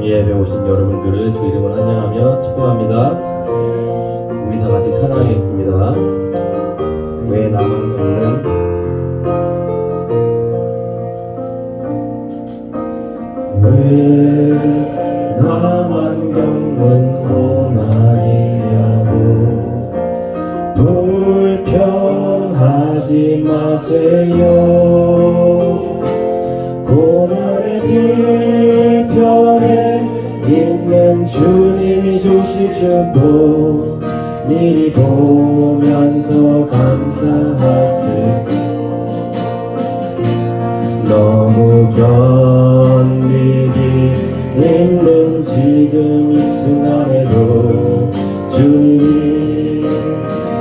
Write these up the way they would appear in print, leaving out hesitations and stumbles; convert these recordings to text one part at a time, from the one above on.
예배 오신 여러분들을 주 이름으로 환영하며 축복합니다. 우리 다 같이 찬양하겠습니다. 왜 나만 겪는 왜 나만 겪는 고난이냐고 불평하지 마세요. 고난의 뒤편에 있는 주님이 주실 축복 미리 보면서 감사하세요. 너무 견디기 힘든 지금 이 순간에도 주님이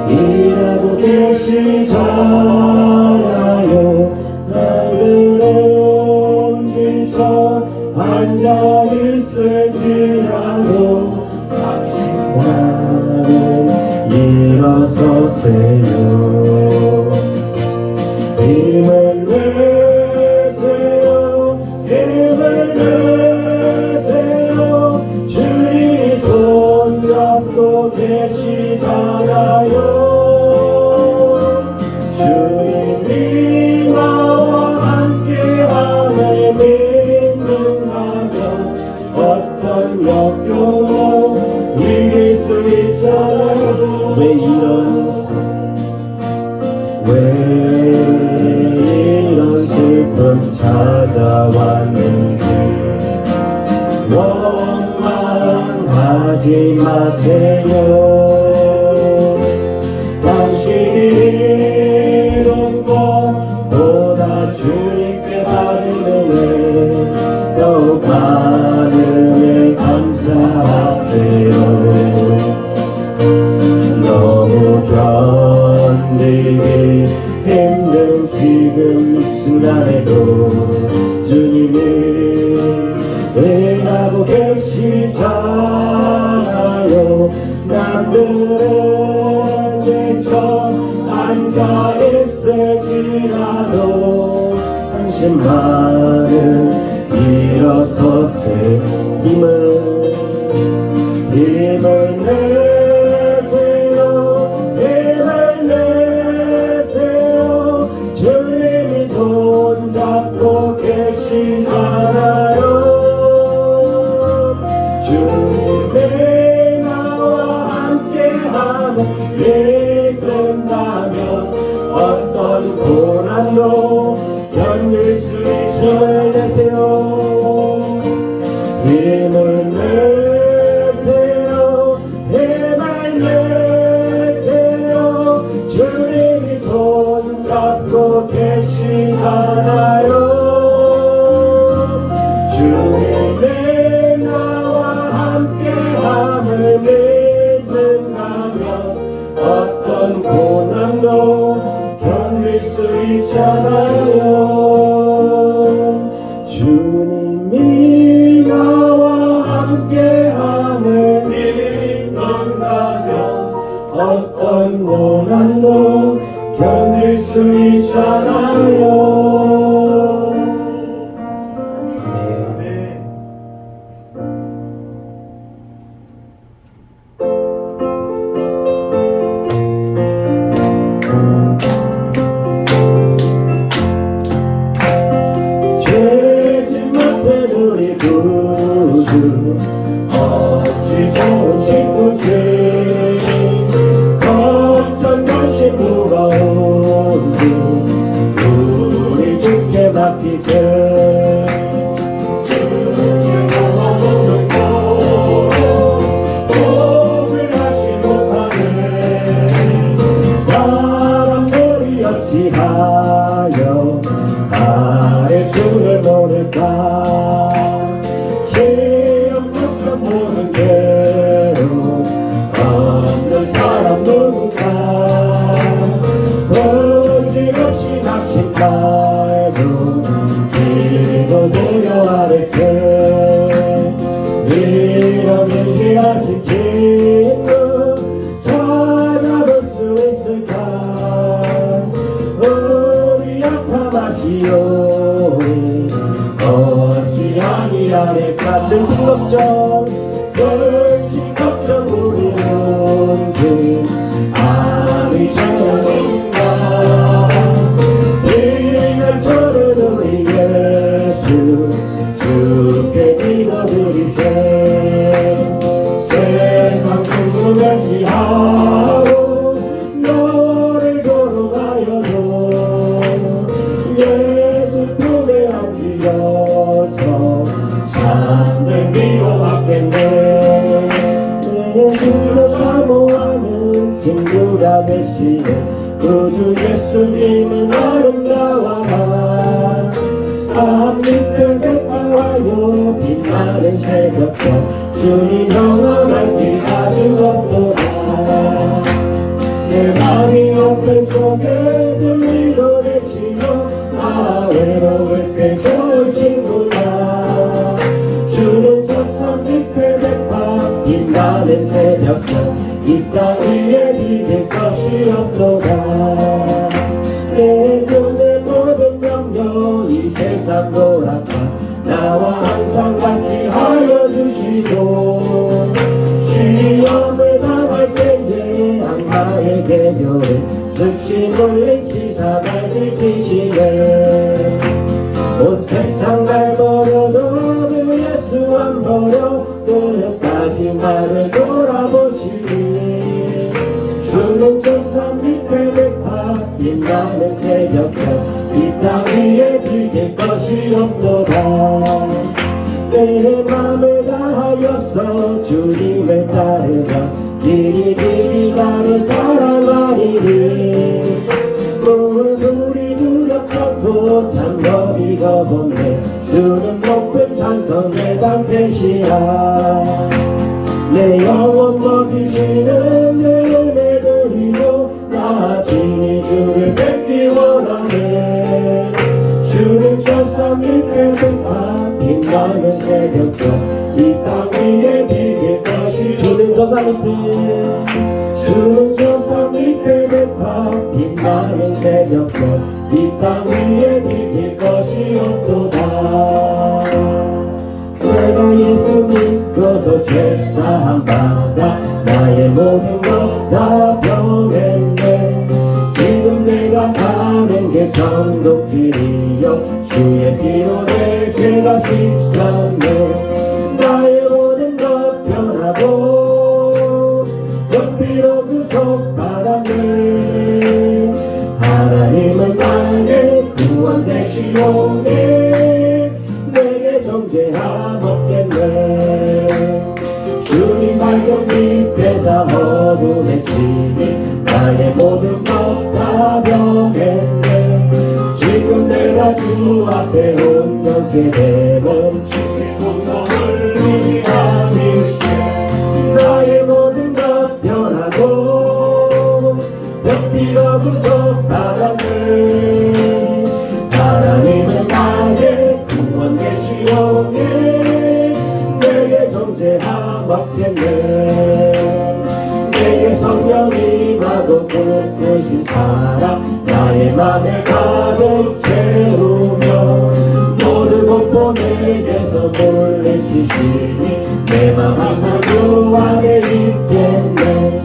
일하고 계시잖아요. 나들은 지쳐 앉아있을지라도 당신과는 일어서세요. 힘을 내세요. 힘을 내세요. 주님이 손잡고 계시잖아요. 주님이 나와 함께함을 믿는다면 어떤 역경도 이길 수 있잖아요. 왜 이런 슬픔 찾아왔는지 원망하지 마세요. 당신이 이룬 것보다 주님께 받은 은혜 더욱 많음에 감사하세요. 너무 견디기 힘든 지금 이 순간에도 주님이 일하고 계시잖아요. 남들은 지쳐 앉아있을지라도 당신만은 일어서세요. 힘을 내세요. 힘을 내세요. 주님이 손잡고 계시잖아요. 주님이 나와 함께함을 믿는다면 어떤 고난도 견딜 수 있죠. 내세요. 힘을 내세요. 힘을 내세요. 주님이 손잡고 계시잖아요. 주님이 나와 함께함을 믿는다면 어떤 고난도 견딜 수 있잖아요. 주님이 나와 함께함을 믿는다면 어떤 고난도 견딜 수 있잖아요. 죄짓 못한 우리 구주 어찌 좋은 친구지. 걱정것이 무거운지 우리 주께 맡기세. 사람들이 어찌하여 나의 주를 모를까. 힘없는 될까 근심 걱정 우리 온들 아니 전인가 비난처럼 우리 예수 주께 기도드리세 세상 궁금해지하고 너를 조롱하여도 예수 품에 안기어서 참된 위로받겠네 내 주저 사모하는 친구가 되시는 구주 예수님은 아름다워라 삶 밑을 백화하여 빛나는 새벽별 주님 영원한 길 아주 없도다 내 마음이 없는 속에 들리도 되시며 나 외로울 때 좋은 친구야 주는 저 산 밑에 백화 빛나는 새벽별 이 땅 위에 비길 것이 없도다 내 모든 명령 이 세상 돌아가 나와 항상 같이 하여 주시고 시험을 당할 때에 악마의 계별에 즉시 물리치사 날 지키시네 온 세상 날 버려도 그 예수 안 버려 끝까지 나를 돌아보시니 주는 저 산 밑에 백화 빛나는 새벽별 이 땅 위에 비길 것이 없도다 내 맘을 다하여서 주님을 따르라 길이 가는 사랑하리니 물이 두렵고 장거리 겁없네 주는 높은 산성의 방패시야 내 영혼 먹이시는 내 은혜 드리고 나 친히 주를 뵙기 원하네 주는 저 산 밑에 백화 빛나는 새벽별 이 땅 위에 비길 것이 주는 저 산 밑에 백화 빛나는 새벽별 이 땅 위에 비길 것이 없도다 내가 예수 믿고서 죄사함 받아 나의 모든 것 다 변했네 지금 내가 가는 게 천국길이요 주의 피로 내 죄가 씻었네 나의 모든 것 변하고 연비로 구속받았네 하나님은 나의 구원 되시오네 내게 정죄함 없겠네 주님 발견 빛에서 어둠의 시니 나의 모든 것 다 변했네 지금 내가 주 앞에 온전케 되면 주의 공덕을 의지하밀세 나의 모든 것 변하고 연비로 구속받았네 하나님은 나의 구원 되시오네 내게 정죄함 없겠네 내게 성령 임하고 끝끝이 살아 나의 맘에 가득 채우며 모든 공포 내게서 물리치시니 내 맘 항상 주 안에 있겠네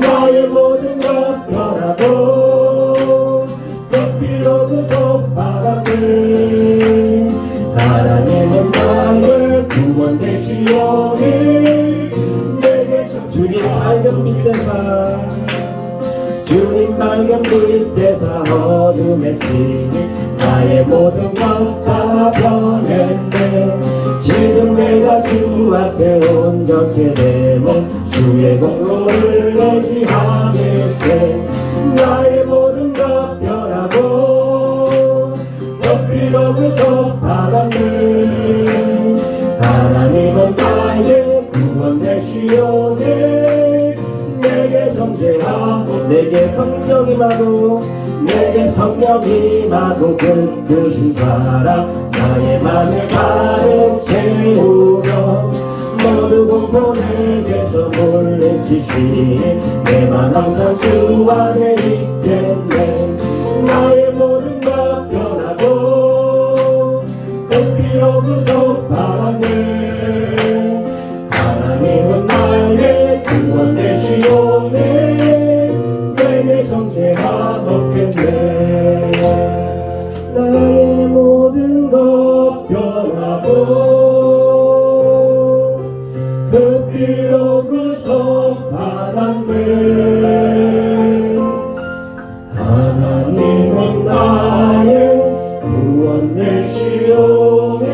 나의 모든 것 변하고 높이로 구속받았네 하나님은 나의 구원 되시오니 내게 주님 밝은 밑에서 어둠의 진이 나의 모든 것 다 변했네 지금 내가 주 앞에 온전케 되면 주의 공로를 의지하밀세 나의 모든 것 변하고 높이로 구속받았네 하나님은 나의 구원 되시오네 내게 정죄하고 내게 성령 임하고 끝끝이 살아 나의 맘에 가득 채우며 모두 공포 내게서 물리치시니 내 맘 항상 주 안에 있겠네 나의 모든 것 변하고 높이로 구속받았네 그 피로 구속받았네. 하나님은 나의 구원 되시오니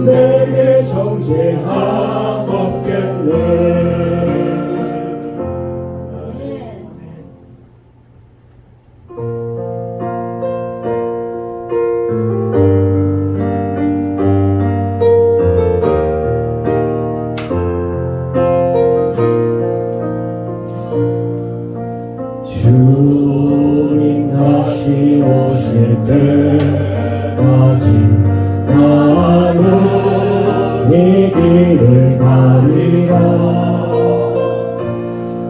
내게 정죄함없겠네. 주님 다시 오실 때까지 나는 이 길을 가리라.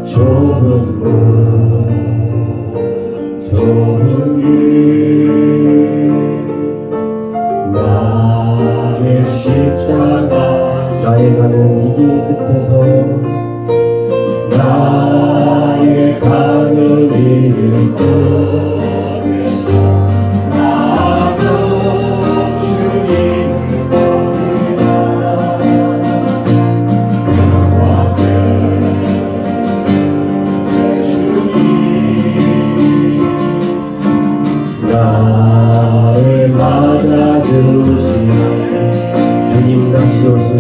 좁은 문 좁은 길 나의 십자가 나의 가는 이 길 끝에서 나의 가는 이 길 끝에서 나도 주님을 보리라. 영원히 내 주님 나를 맞아주시네. 주님 다시 오실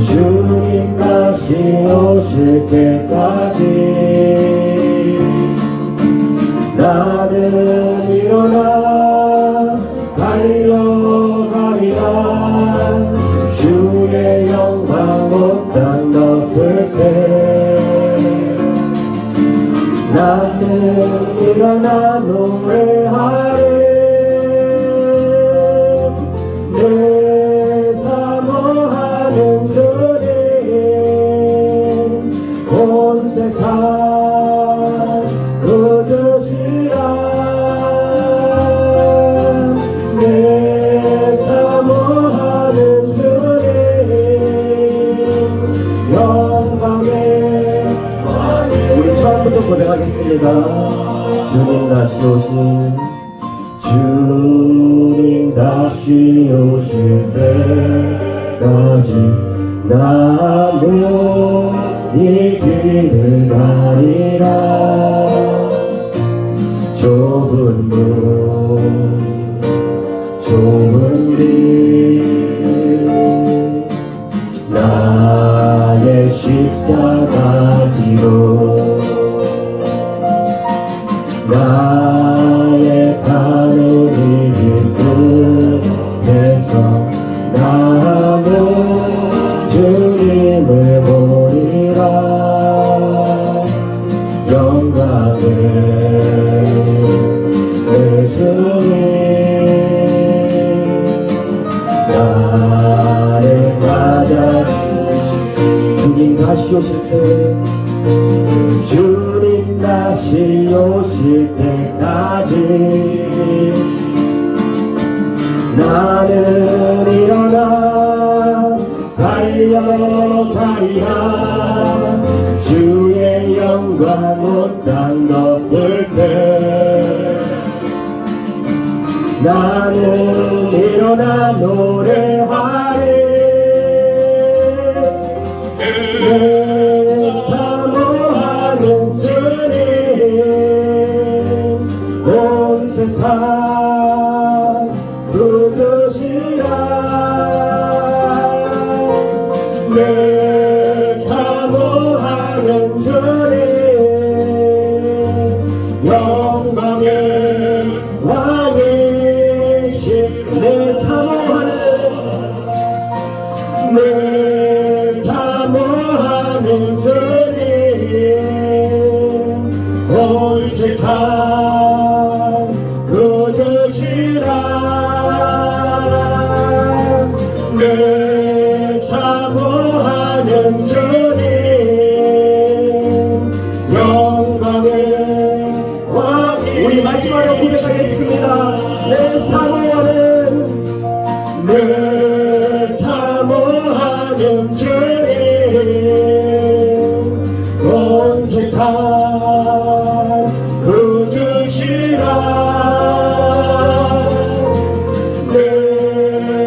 주님 다시 오실 때까지 나는 일어나 달려가리라. 주의 영광 온 땅 덮을 때 나는 일어나 노래하리. 내 사모하는 주님 온 세상 거두시라. 내 사모하는 주님 영광의 왕이. 우리 처음부터 고백하겠습니다. 주님 다시 오실 주님 다시 오실 때까지 나는 이 길을 가리라. 좁은 문 좁은 길 나의 십자가 지고 나의 가는 이 길 끝에서 나는 주님을 보리라. 영광을 내 주님 나를 맞아주시니. 주님 다시 오실 때 주님 다시 오실 때까지 나는 일어나 달려가리라. 주의 영광 온 땅 덮을 때 나는 일어나 노래하리. 내 사모하는 주님 온 세상 부르시라. 내 사모하는 주님 영광의 왕이신 내 사모하는 주님 온 세상 거두시라. 내 사모하는 주님 영광의 왕이. 우리 마지막으로 고백하겠습니다. 내 사모하는 주님 온 세상 거두시라. 내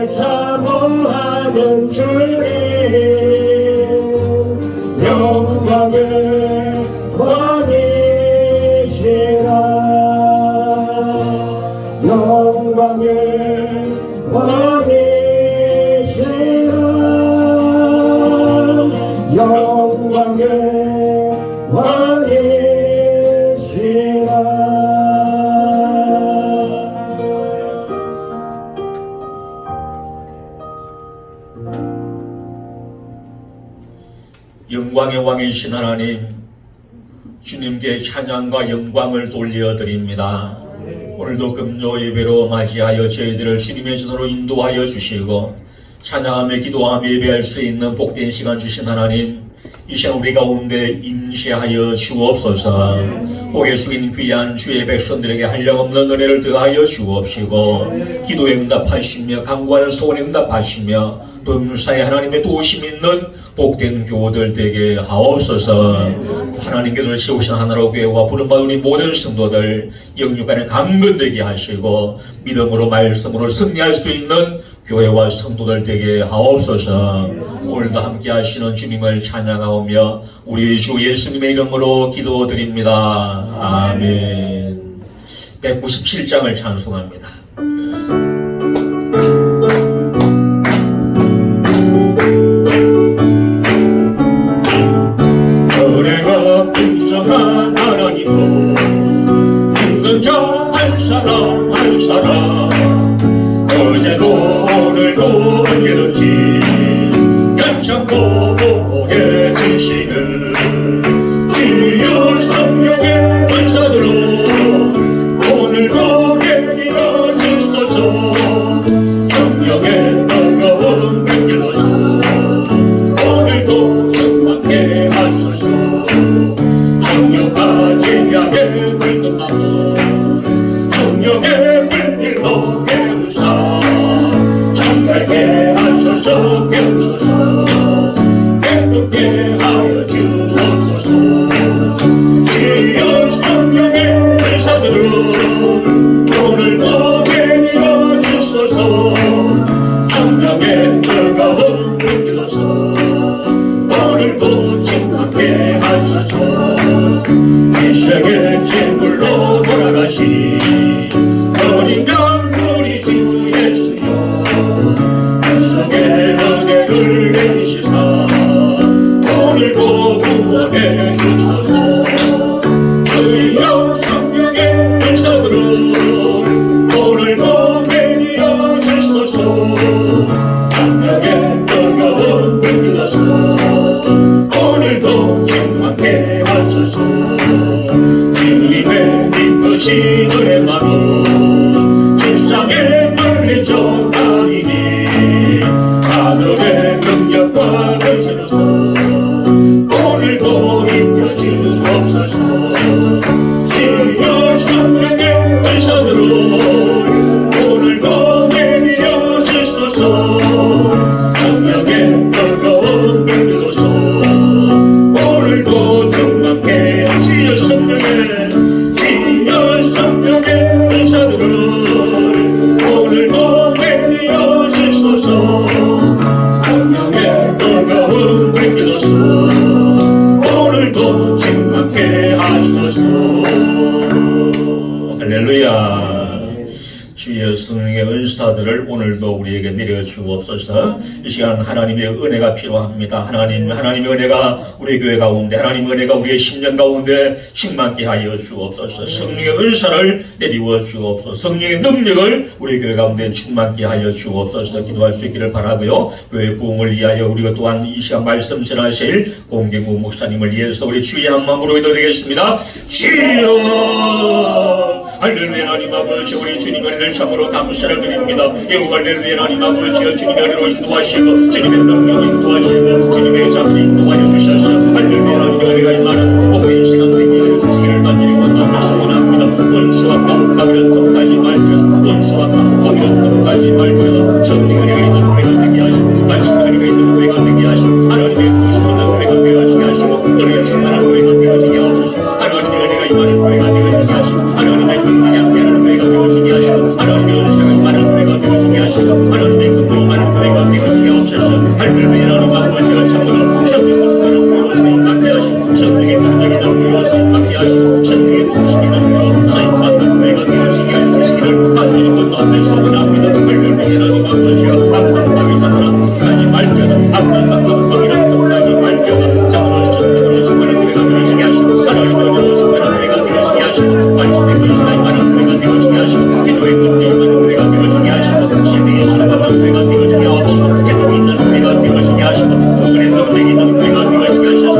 사모하는 주님 영광의 왕이신 하나님, 주님께 찬양과 영광을 돌려드립니다. 오늘도 금요 예배로 맞이하여 저희들을 주님의 전으로 인도하여 주시고 찬양하며 기도하며 예배할 수 있는 복된 시간 주신 하나님, 이 시간 우리 가운데 임시하여 주옵소서. 고개 숙인 귀한 주의 백성들에게 한량없는 은혜를 더하여 주옵시고 기도에 응답하시며 간구하는 소원에 응답하시며 범사에 하나님의 도우심 있는 복된 교우들 되게 하옵소서. 하나님께서 세우신 하나로 교회와 부름받은 우리 모든 성도들 영육간에 강건되게 하시고 믿음으로 말씀으로 승리할 수 있는 교회와 성도들 되게 하옵소서. 오늘도 함께 하시는 주님을 찬양하오며 우리 주 예수님의 이름으로 기도드립니다. 아멘. 197장을 찬송합니다. 은혜가 풍성한 하나님도 힘든 자 한 사람 한 사람 어제도 오늘도 언제든지 괜찮고 보호해 주시는 주여 성령의 은사들로 오늘도 내리어 주소서. 성령의 뜨거운 빛으로서 오늘도 충만케 하소서. 정욕하지 않게 붉은 마음 성령의 불길로 깨우사 정갈게 하소서. 깨우소서 깨끗게 하여 주옵소서. 주여 성령의 은사들로 오늘도 내리어 주소서. 성령의 뜨거운 불길로서 오늘도 충만케 하소서. 이 세계 제물로 돌아가시 어린 양 우리 주 예수여 백성의 은혜를 내리시사 오늘도 구원해 주소서. 주여 성령의 은사들로 오늘도 내리어 주소서. 성령의 뜨거운 불길로서 오늘도 충만케 하소서. 주님의 기쁘신 은혜만으로 세상에 멀리져 가리니 하늘의 능력과 권세로서 오늘도 힘겨 주옵소서. 주여 성령의 은사들로 오늘도 내리어 주소서. 성령의 뜨거운 불길로서 오늘도 충만케 주여 성령의 은사들로 오늘도 내리어 주소서. 성령의 뜨거운 불길로서 오늘도 충만케 하소서. 할렐루야. 주여 성령의 은사들을 오늘도 우리에게 내려주옵소서. 이 시간 하나님의 은혜가 필요합니다. 하나님의 은혜가 우리 교회 가운데, 하나님의 은혜가 우리의 심령 가운데 충만케 하여 주옵소서. 성령의 은사를 내리워 주옵소서. 성령의 능력을 우리 교회 가운데 충만케 하여 주옵소서. 기도할 수 있기를 바라고요. 교회 부흥을 위하여 우리가 또한 이 시간 말씀 전하실 공경구 목사님을 위해서 우리 주의 한 마음으로 기도드리겠습니다. 주여 할렐루야. 하나님 아버지, 우리 주님 은혜를 참으로 감사를 드립니다. 할렐루야. 하나님 아버지, 주님의 은혜로 인도하시고 주님의 능력으로 인도하시고 주님의 잡수 인도하여 주셔서 할렐루야. 하나님의 은혜가 임하는 복된 시간 되게 하여 주시기를 간절히 원하며 소원합니다. 원수와 깜빡이는 틈까지 말자 원수와 깜빡이는 틈까지 말자 성령의 은혜가 있는 교회가 되게 하시고 말씀의 은혜가 있는 교회가 되게 하시고 하나님의 도우심 있는 교회가 되어지게 하시고 은혜에 충만한 교회가 되어지게 하소서. 하나님의 은혜가 임하는 교회가 되어지게 하시고 하나님의 능력이 함께하는 교회가 되어지게 하시고 하나님의 은혜가 임하는 교회가 되어지게 하시고 하나님의 긍휼이 임하는 교회가 되어지게 하옵소서. 할렐루야. 하나님 아버지가 참으로 성령을 충만한 교회로 사용하게 하시고 성령의 능력이 있는 교회로 사용하게 하시고 성령의 도우심이 있는 교회로 사용받는 교회가 되어지게 하여 주시기를 간절히 원하며 소원합니다. 할렐루야. 하나님 아버지가 앞선방이 사느라 끝까지 말자가 앞선방이란 끝까지 말자가 참으로 성령으로 충만한 교회가 되어지게 하시고 하나님의 은혜로 충만한 교회가 되어지게 하시고 말씀의 근시가 임하는 교회가 되어지게 하시고 기도의 긍휼이 임하는 교회가 되어지게 하시고 신명의 신방한 교회가 되어지게 하옵시고 기도 있는 교회가 되어지게 하시고 은혜의 능력이 있는 교회가 되어지게 하시고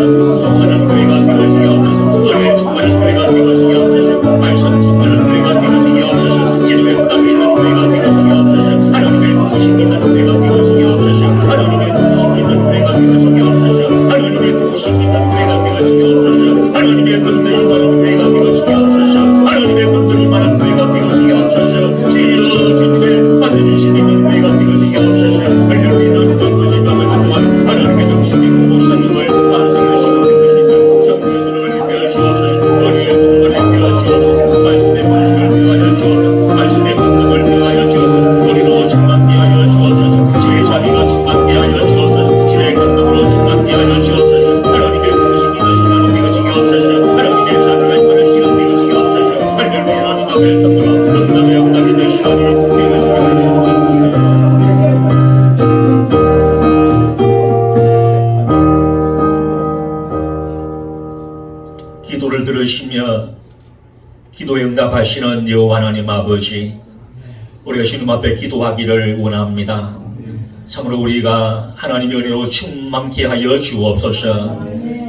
기도에 응답하시는 여호와 하나님 아버지, 우리가 주님 앞에 기도하기를 원합니다. 참으로 우리가 하나님의 은혜로 충만케 하여 주옵소서.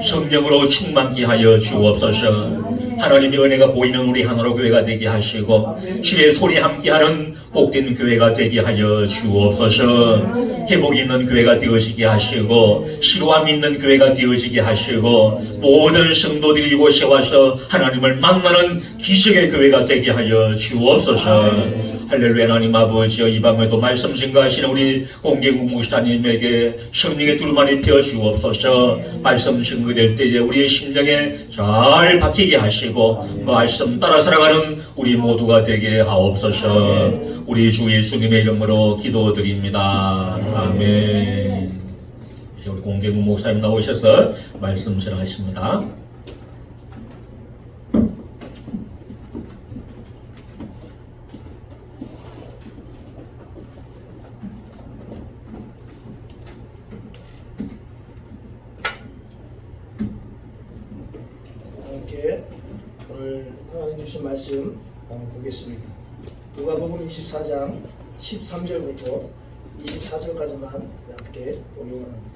성령으로 충만케 하여 주옵소서. 하나님의 은혜가 보이는 우리 하나로 교회가 되게 하시고 주의 소리 함께하는 복된 교회가 되게 하여 주옵소서. 회복 있는 교회가 되어지게 하시고 시로함 있는 교회가 되어지게 하시고 모든 성도들이 이곳에 와서 하나님을 만나는 기적의 교회가 되게 하여 주옵소서. 할렐루야. 하나님 아버지여, 이 밤에도 말씀 증거하시는 우리 공개국 목사님에게 성령의 두루마리 펴 주옵소서. 말씀 증거될 때에 우리의 심령에 잘 박히게 하시고 말씀 따라 살아가는 우리 모두가 되게 하옵소서. 우리 주 예수님의 이름으로 기도드립니다. 아멘. 이제 우리 공개국 목사님 나오셔서 말씀 전하십니다. 함께 오늘 하나님 주신 말씀 보겠습니다. 누가복음 24장 13절부터 24절까지만 함께 보기 원합니다.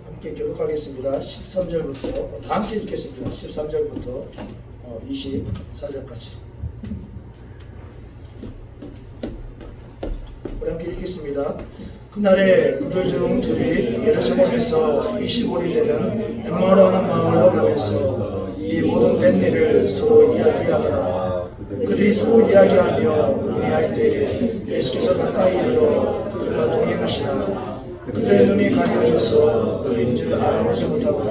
함께 교독하겠습니다. 13절부터 다 함께 읽겠습니다. 13절부터 24절까지 우리 함께 읽겠습니다. 그날에 그들 중 둘이 예루살렘에서 25리 되는 엠마오라는 마을로 가면서 이 모든 된 일을 서로 이야기하더라. 그들이 서로 이야기하며 논의할 때에 예수께서 가까이 이르러 그들과 동행하시나 그들의 눈이 가려져서 그인 줄 알아보지 못하고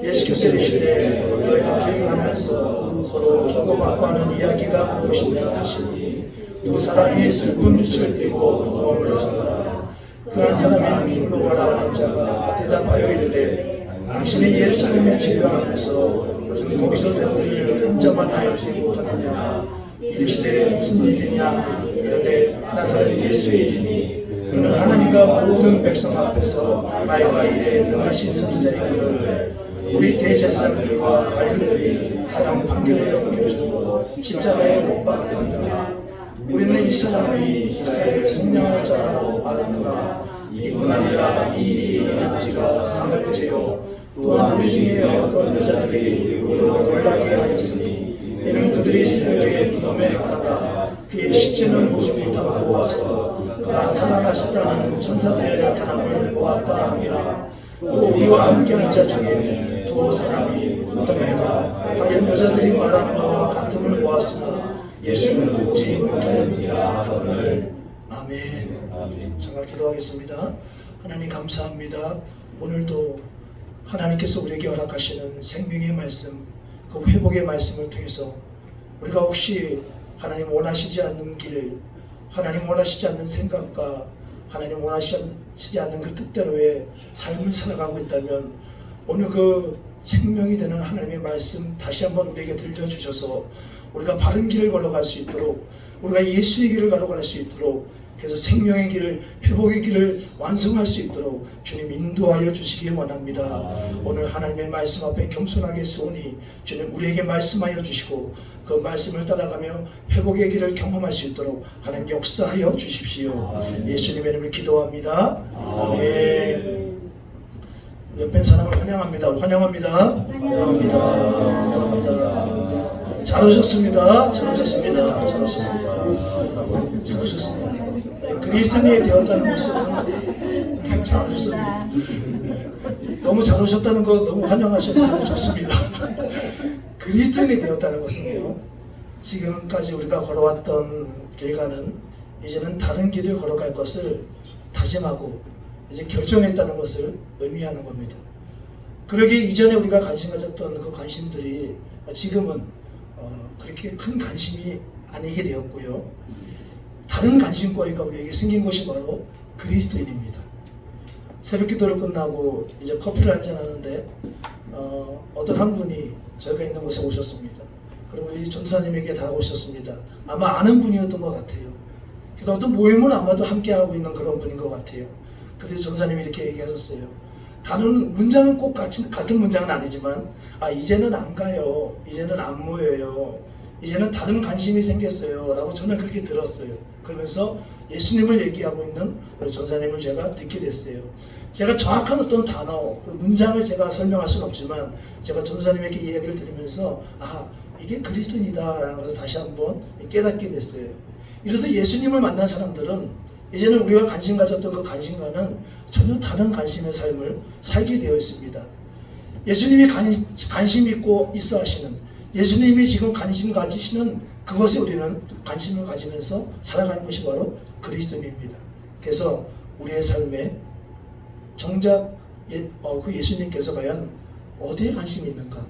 예수께서 이르시되 너희가 길 가면서 서로 주고받고 하는 이야기가 무엇이냐 하시니 두 사람이 슬픈 빛을 띠고 머물러 서더라. 그 한 사람이 물러가라 하는 자가 대답하여 이르되 당신이 예루살렘에 체류하면서 요즘 거기서 된 일을 혼자만 알지 못하느냐. 이르시되 무슨 일이냐. 이르되 나사렛 예수의 일이니 그는 하나님과 모든 백성 앞에서 말과 일에 능하신 선지자이거늘 우리 대제사장들과 관리들이 사형 판결을 넘겨주고 십자가에 못 박았느니라. 우리는 이 사람이 이스라엘의 선량한 자라 알았노라. 이뿐 아니라 이 일이 일어난 지가 사흘째요. 또한 우리 중에 어떤 여자들이 우리를 놀라게 하였으니 이는 그들이 새벽에 무덤에 갔다가 그의 시체는 보지 못하고 와서 그가 살아나셨다는 천사들의 나타남을 보았다 함이라. 또 우리와 함께한 자 중에 두 사람이 무덤에 가 과연 여자들이 말한 바와 같음을 보았으나 예수는 오지 못하였느니라 하거늘. 아멘. 잠깐 기도하겠습니다. 하나님 감사합니다. 오늘도 하나님께서 우리에게 허락하시는 생명의 말씀, 그 회복의 말씀을 통해서 우리가 혹시 하나님 원하시지 않는 길, 하나님 원하시지 않는 생각과 하나님 원하시지 않는 그 뜻대로의 삶을 살아가고 있다면 오늘 그 생명이 되는 하나님의 말씀 다시 한번 우리에게 들려주셔서 우리가 바른 길을 걸어갈 수 있도록, 우리가 예수의 길을 걸어갈 수 있도록, 그래서 생명의 길을, 회복의 길을 완성할 수 있도록 주님 인도하여 주시기 원합니다. 오늘 하나님의 말씀 앞에 겸손하게 서오니 주님 우리에게 말씀하여 주시고 그 말씀을 따라가며 회복의 길을 경험할 수 있도록 하나님 역사하여 주십시오. 예수님의 이름으로 기도합니다. 아멘. 옆에 사람을 환영합니다. 환영합니다. 환영합니다. 환영합니다. 잘 오셨습니다. 잘 오셨습니다. 잘 오셨습니다. 잘 오셨습니다. 그리스도인이 되었다는 것은 잘 오셨습니다. 너무 잘 오셨다는 거 너무 환영하셔서 너무 좋습니다. 그리스도인이 되었다는 것은요, 지금까지 우리가 걸어왔던 길과는 이제는 다른 길을 걸어갈 것을 다짐하고 이제 결정했다는 것을 의미하는 겁니다. 그러기 이전에 우리가 관심 가졌던 그 관심들이 지금은 그렇게 큰 관심이 아니게 되었고요. 다른 관심거리가 우리에게 생긴 것이 바로 그리스도인입니다. 새벽 기도를 끝나고 이제 커피를 한잔 하는데 어떤 한 분이 저희가 있는 곳에 오셨습니다. 그리고 이 전사님에게 다가오셨습니다. 아마 아는 분이었던 것 같아요. 그래서 어떤 모임은 아마도 함께하고 있는 그런 분인 것 같아요. 그래서 전사님이 이렇게 얘기하셨어요. 다른 문장은 꼭 같은 문장은 아니지만 이제는 안 가요. 이제는 안 모여요. 이제는 다른 관심이 생겼어요. 라고 저는 그렇게 들었어요. 그러면서 예수님을 얘기하고 있는 우리 전사님을 제가 듣게 됐어요. 제가 정확한 어떤 단어, 그 문장을 제가 설명할 수는 없지만 제가 전사님에게 이야기를 들으면서 이게 그리스도인이다라는 것을 다시 한번 깨닫게 됐어요. 이래서 예수님을 만난 사람들은 이제는 우리가 관심 가졌던 그 관심과는 전혀 다른 관심의 삶을 살게 되어 있습니다. 예수님이 관심 있고 있어 하시는, 예수님이 지금 관심 가지시는 그것에 우리는 관심을 가지면서 살아가는 것이 바로 그리스도입니다. 그래서 우리의 삶에 정작 그 예수님께서 과연 어디에 관심이 있는가?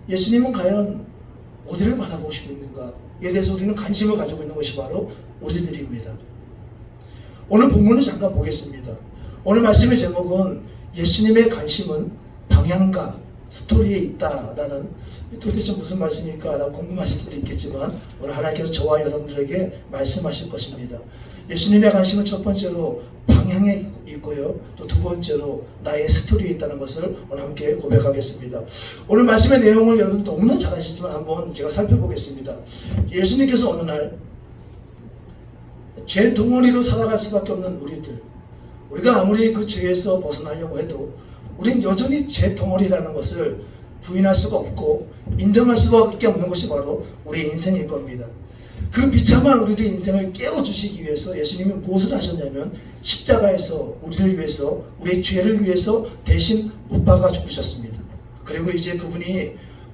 예수님은 과연 어디를 바라보시고 있는가에 대해서 우리는 관심을 가지고 있는 것이 바로 우리들입니다. 오늘 본문을 잠깐 보겠습니다. 오늘 말씀의 제목은 예수님의 관심은 방향과 스토리에 있다라는, 도대체 무슨 말씀일까 라고 궁금하실 수도 있겠지만 오늘 하나님께서 저와 여러분들에게 말씀하실 것입니다. 예수님의 관심은 첫 번째로 방향에 있고요, 또 두 번째로 나의 스토리에 있다는 것을 오늘 함께 고백하겠습니다. 오늘 말씀의 내용을 여러분 너무나 잘 아시지만 한번 제가 살펴보겠습니다. 예수님께서 어느 날 죄 덩어리로 살아갈 수밖에 없는 우리가 아무리 그 죄에서 벗어나려고 해도 우린 여전히 죄 덩어리라는 것을 부인할 수가 없고 인정할 수밖에 없는 것이 바로 우리 인생일 겁니다. 그 비참한 우리의 인생을 깨워주시기 위해서 예수님이 무엇을 하셨냐면 십자가에서 우리를 위해서, 우리의 죄를 위해서 대신 못 박아 죽으셨습니다. 그리고 이제 그분이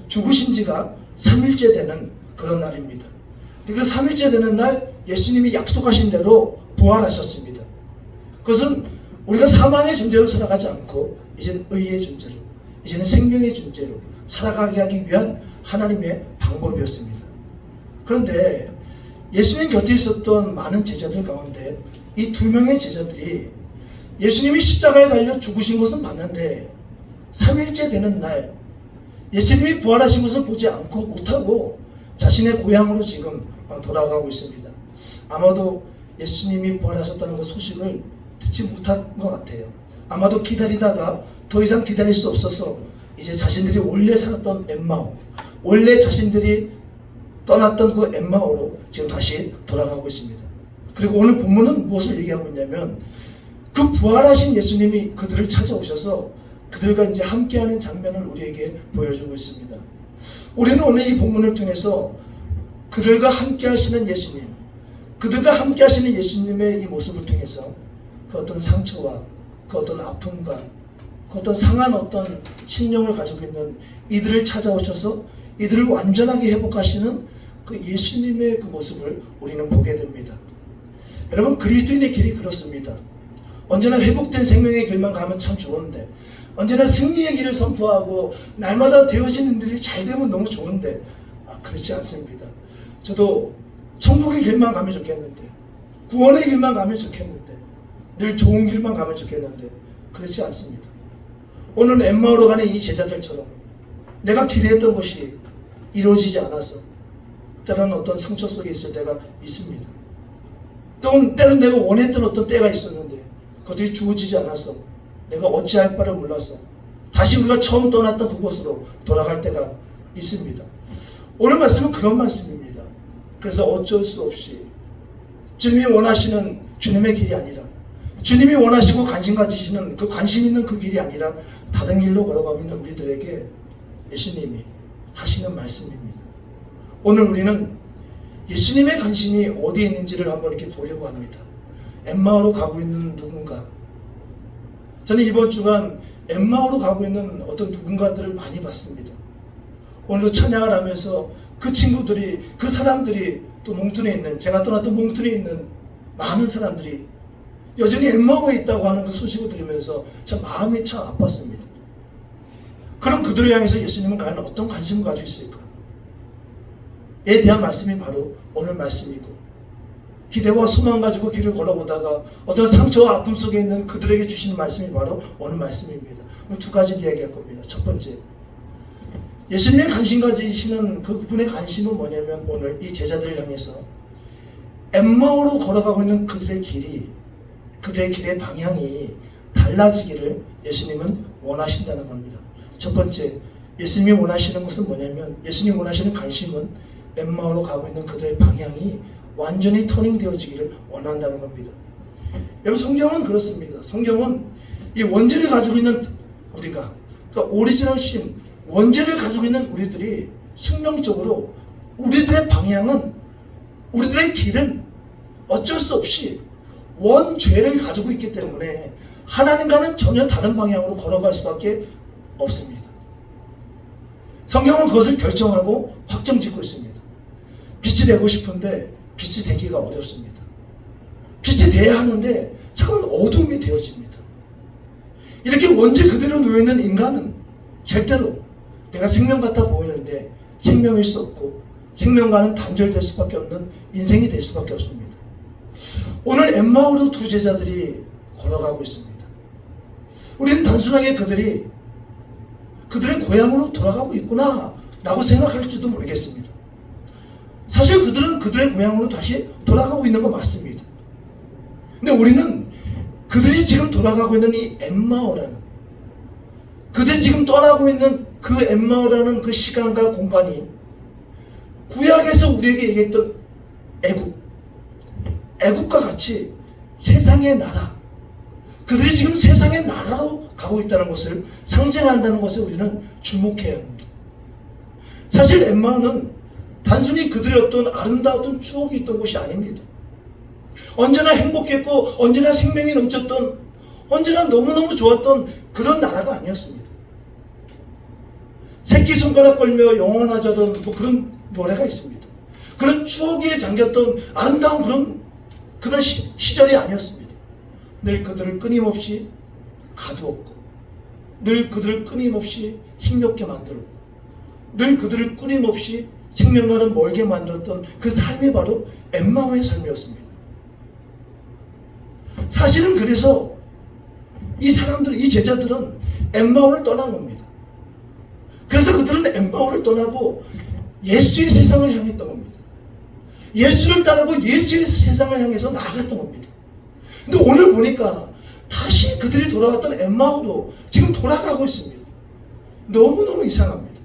죽으신 지가 3일째 되는 그런 날입니다. 그 3일째 되는 날 예수님이 약속하신 대로 부활하셨습니다. 그것은 우리가 사망의 존재로 살아가지 않고 이제는 의의 존재로, 이제는 생명의 존재로 살아가게 하기 위한 하나님의 방법이었습니다. 그런데 예수님 곁에 있었던 많은 제자들 가운데 이 두 명의 제자들이 예수님이 십자가에 달려 죽으신 것은 봤는데 3일째 되는 날 예수님이 부활하신 것을 보지 않고 못하고 자신의 고향으로 지금 돌아가고 있습니다. 아마도 예수님이 부활하셨다는 그 소식을 듣지 못한 것 같아요. 아마도 기다리다가 더 이상 기다릴 수 없어서 이제 자신들이 원래 살았던 엠마오, 원래 자신들이 떠났던 그 엠마오로 지금 다시 돌아가고 있습니다. 그리고 오늘 본문은 무엇을 얘기하고 있냐면 그 부활하신 예수님이 그들을 찾아오셔서 그들과 이제 함께하는 장면을 우리에게 보여주고 있습니다. 우리는 오늘 이 본문을 통해서 그들과 함께하시는 예수님, 그들과 함께하시는 예수님의 이 모습을 통해서 그 어떤 상처와 그 어떤 아픔과 그 어떤 상한 어떤 심령을 가지고 있는 이들을 찾아오셔서 이들을 완전하게 회복하시는 그 예수님의 그 모습을 우리는 보게 됩니다. 여러분, 그리스도인의 길이 그렇습니다. 언제나 회복된 생명의 길만 가면 참 좋은데, 언제나 승리의 길을 선포하고 날마다 되어지는 일이 잘 되면 너무 좋은데 그렇지 않습니다. 저도 천국의 길만 가면 좋겠는데, 구원의 길만 가면 좋겠는데, 늘 좋은 길만 가면 좋겠는데 그렇지 않습니다. 오늘 엠마오로 가는 이 제자들처럼 내가 기대했던 것이 이루어지지 않아서 때로는 어떤 상처 속에 있을 때가 있습니다. 또 때로는 내가 원했던 어떤 때가 있었는데 그것들이 주어지지 않아서 내가 어찌할 바를 몰라서 다시 우리가 처음 떠났던 그곳으로 돌아갈 때가 있습니다. 오늘 말씀은 그런 말씀입니다. 그래서 어쩔 수 없이 주님이 원하시는 주님의 길이 아니라, 주님이 원하시고 관심 가지시는 그 관심 있는 그 길이 아니라 다른 길로 걸어가고 있는 우리들에게 예수님이 하시는 말씀입니다. 오늘 우리는 예수님의 관심이 어디에 있는지를 한번 이렇게 보려고 합니다. 엠마오로 가고 있는 누군가, 저는 이번 주간 엠마오로 가고 있는 어떤 누군가들을 많이 봤습니다. 오늘도 찬양을 하면서 그 친구들이, 그 사람들이 또 몽tun에 있는, 제가 떠났던 몽tun에 있는 많은 사람들이 여전히 엠마오에 있다고 하는 그 소식을 들으면서 참 마음이 참 아팠습니다. 그럼 그들을 향해서 예수님은 과연 어떤 관심을 가지고 있을까? 에 대한 말씀이 바로 오늘 말씀이고, 기대와 소망 가지고 길을 걸어보다가 어떤 상처와 아픔 속에 있는 그들에게 주시는 말씀이 바로 오늘 말씀입니다. 두 가지를 이야기할 겁니다. 첫 번째, 예수님의 관심 가지시는 그분의 관심은 뭐냐면 오늘 이 제자들을 향해서 엠마오로 걸어가고 있는 그들의 길이, 그들의 길의 방향이 달라지기를 예수님은 원하신다는 겁니다. 첫 번째, 예수님이 원하시는 것은 뭐냐면, 예수님이 원하시는 관심은 엠마오로 가고 있는 그들의 방향이 완전히 터닝되어지기를 원한다는 겁니다. 여러분, 성경은 그렇습니다. 성경은 이 원죄를 가지고 있는 우리가, 그러니까 오리지널 신, 원죄를 가지고 있는 우리들이 숙명적으로 우리들의 방향은, 우리들의 길은 어쩔 수 없이 원죄를 가지고 있기 때문에 하나님과는 전혀 다른 방향으로 걸어갈 수밖에 없습니다. 성경은 그것을 결정하고 확정짓고 있습니다. 빛이 되고 싶은데 빛이 되기가 어렵습니다. 빛이 돼야 하는데 참은 어둠이 되어집니다. 이렇게 원죄 그대로 놓여있는 인간은 절대로 내가 생명 같아 보이는데 생명일 수 없고 생명과는 단절될 수밖에 없는 인생이 될 수밖에 없습니다. 오늘 엠마오로 두 제자들이 걸어가고 있습니다. 우리는 단순하게 그들의 고향으로 돌아가고 있구나 라고 생각할지도 모르겠습니다. 사실 그들은 그들의 고향으로 다시 돌아가고 있는 거 맞습니다. 근데 우리는 그들이 지금 돌아가고 있는 이 엠마오라는, 그들이 지금 떠나고 있는 그 엠마오라는 그 시간과 공간이 구약에서 우리에게 얘기했던 애국과 같이 세상의 나라, 그들이 지금 세상의 나라로 가고 있다는 것을 상징한다는 것을 우리는 주목해야 합니다. 사실 엠마오는 단순히 그들의 어떤 아름다웠던 추억이 있던 곳이 아닙니다. 언제나 행복했고 언제나 생명이 넘쳤던, 언제나 너무너무 좋았던 그런 나라가 아니었습니다. 새끼손가락 걸며 영원하자던 뭐 그런 노래가 있습니다. 그런 추억에 잠겼던 아름다운 그런 시절이 아니었습니다. 늘 그들을 끊임없이 가두었고, 늘 그들을 끊임없이 힘겹게 만들었고, 늘 그들을 끊임없이 생명과는 멀게 만들었던 그 삶이 바로 엠마오의 삶이었습니다. 사실은 그래서 이 사람들, 이 제자들은 엠마오를 떠난 겁니다. 그래서 그들은 엠마오를 떠나고 예수의 세상을 향했던 겁니다. 예수를 따르고 예수의 세상을 향해서 나아갔던 겁니다. 근데 오늘 보니까 다시 그들이 돌아왔던 엠마오로 지금 돌아가고 있습니다. 너무너무 이상합니다.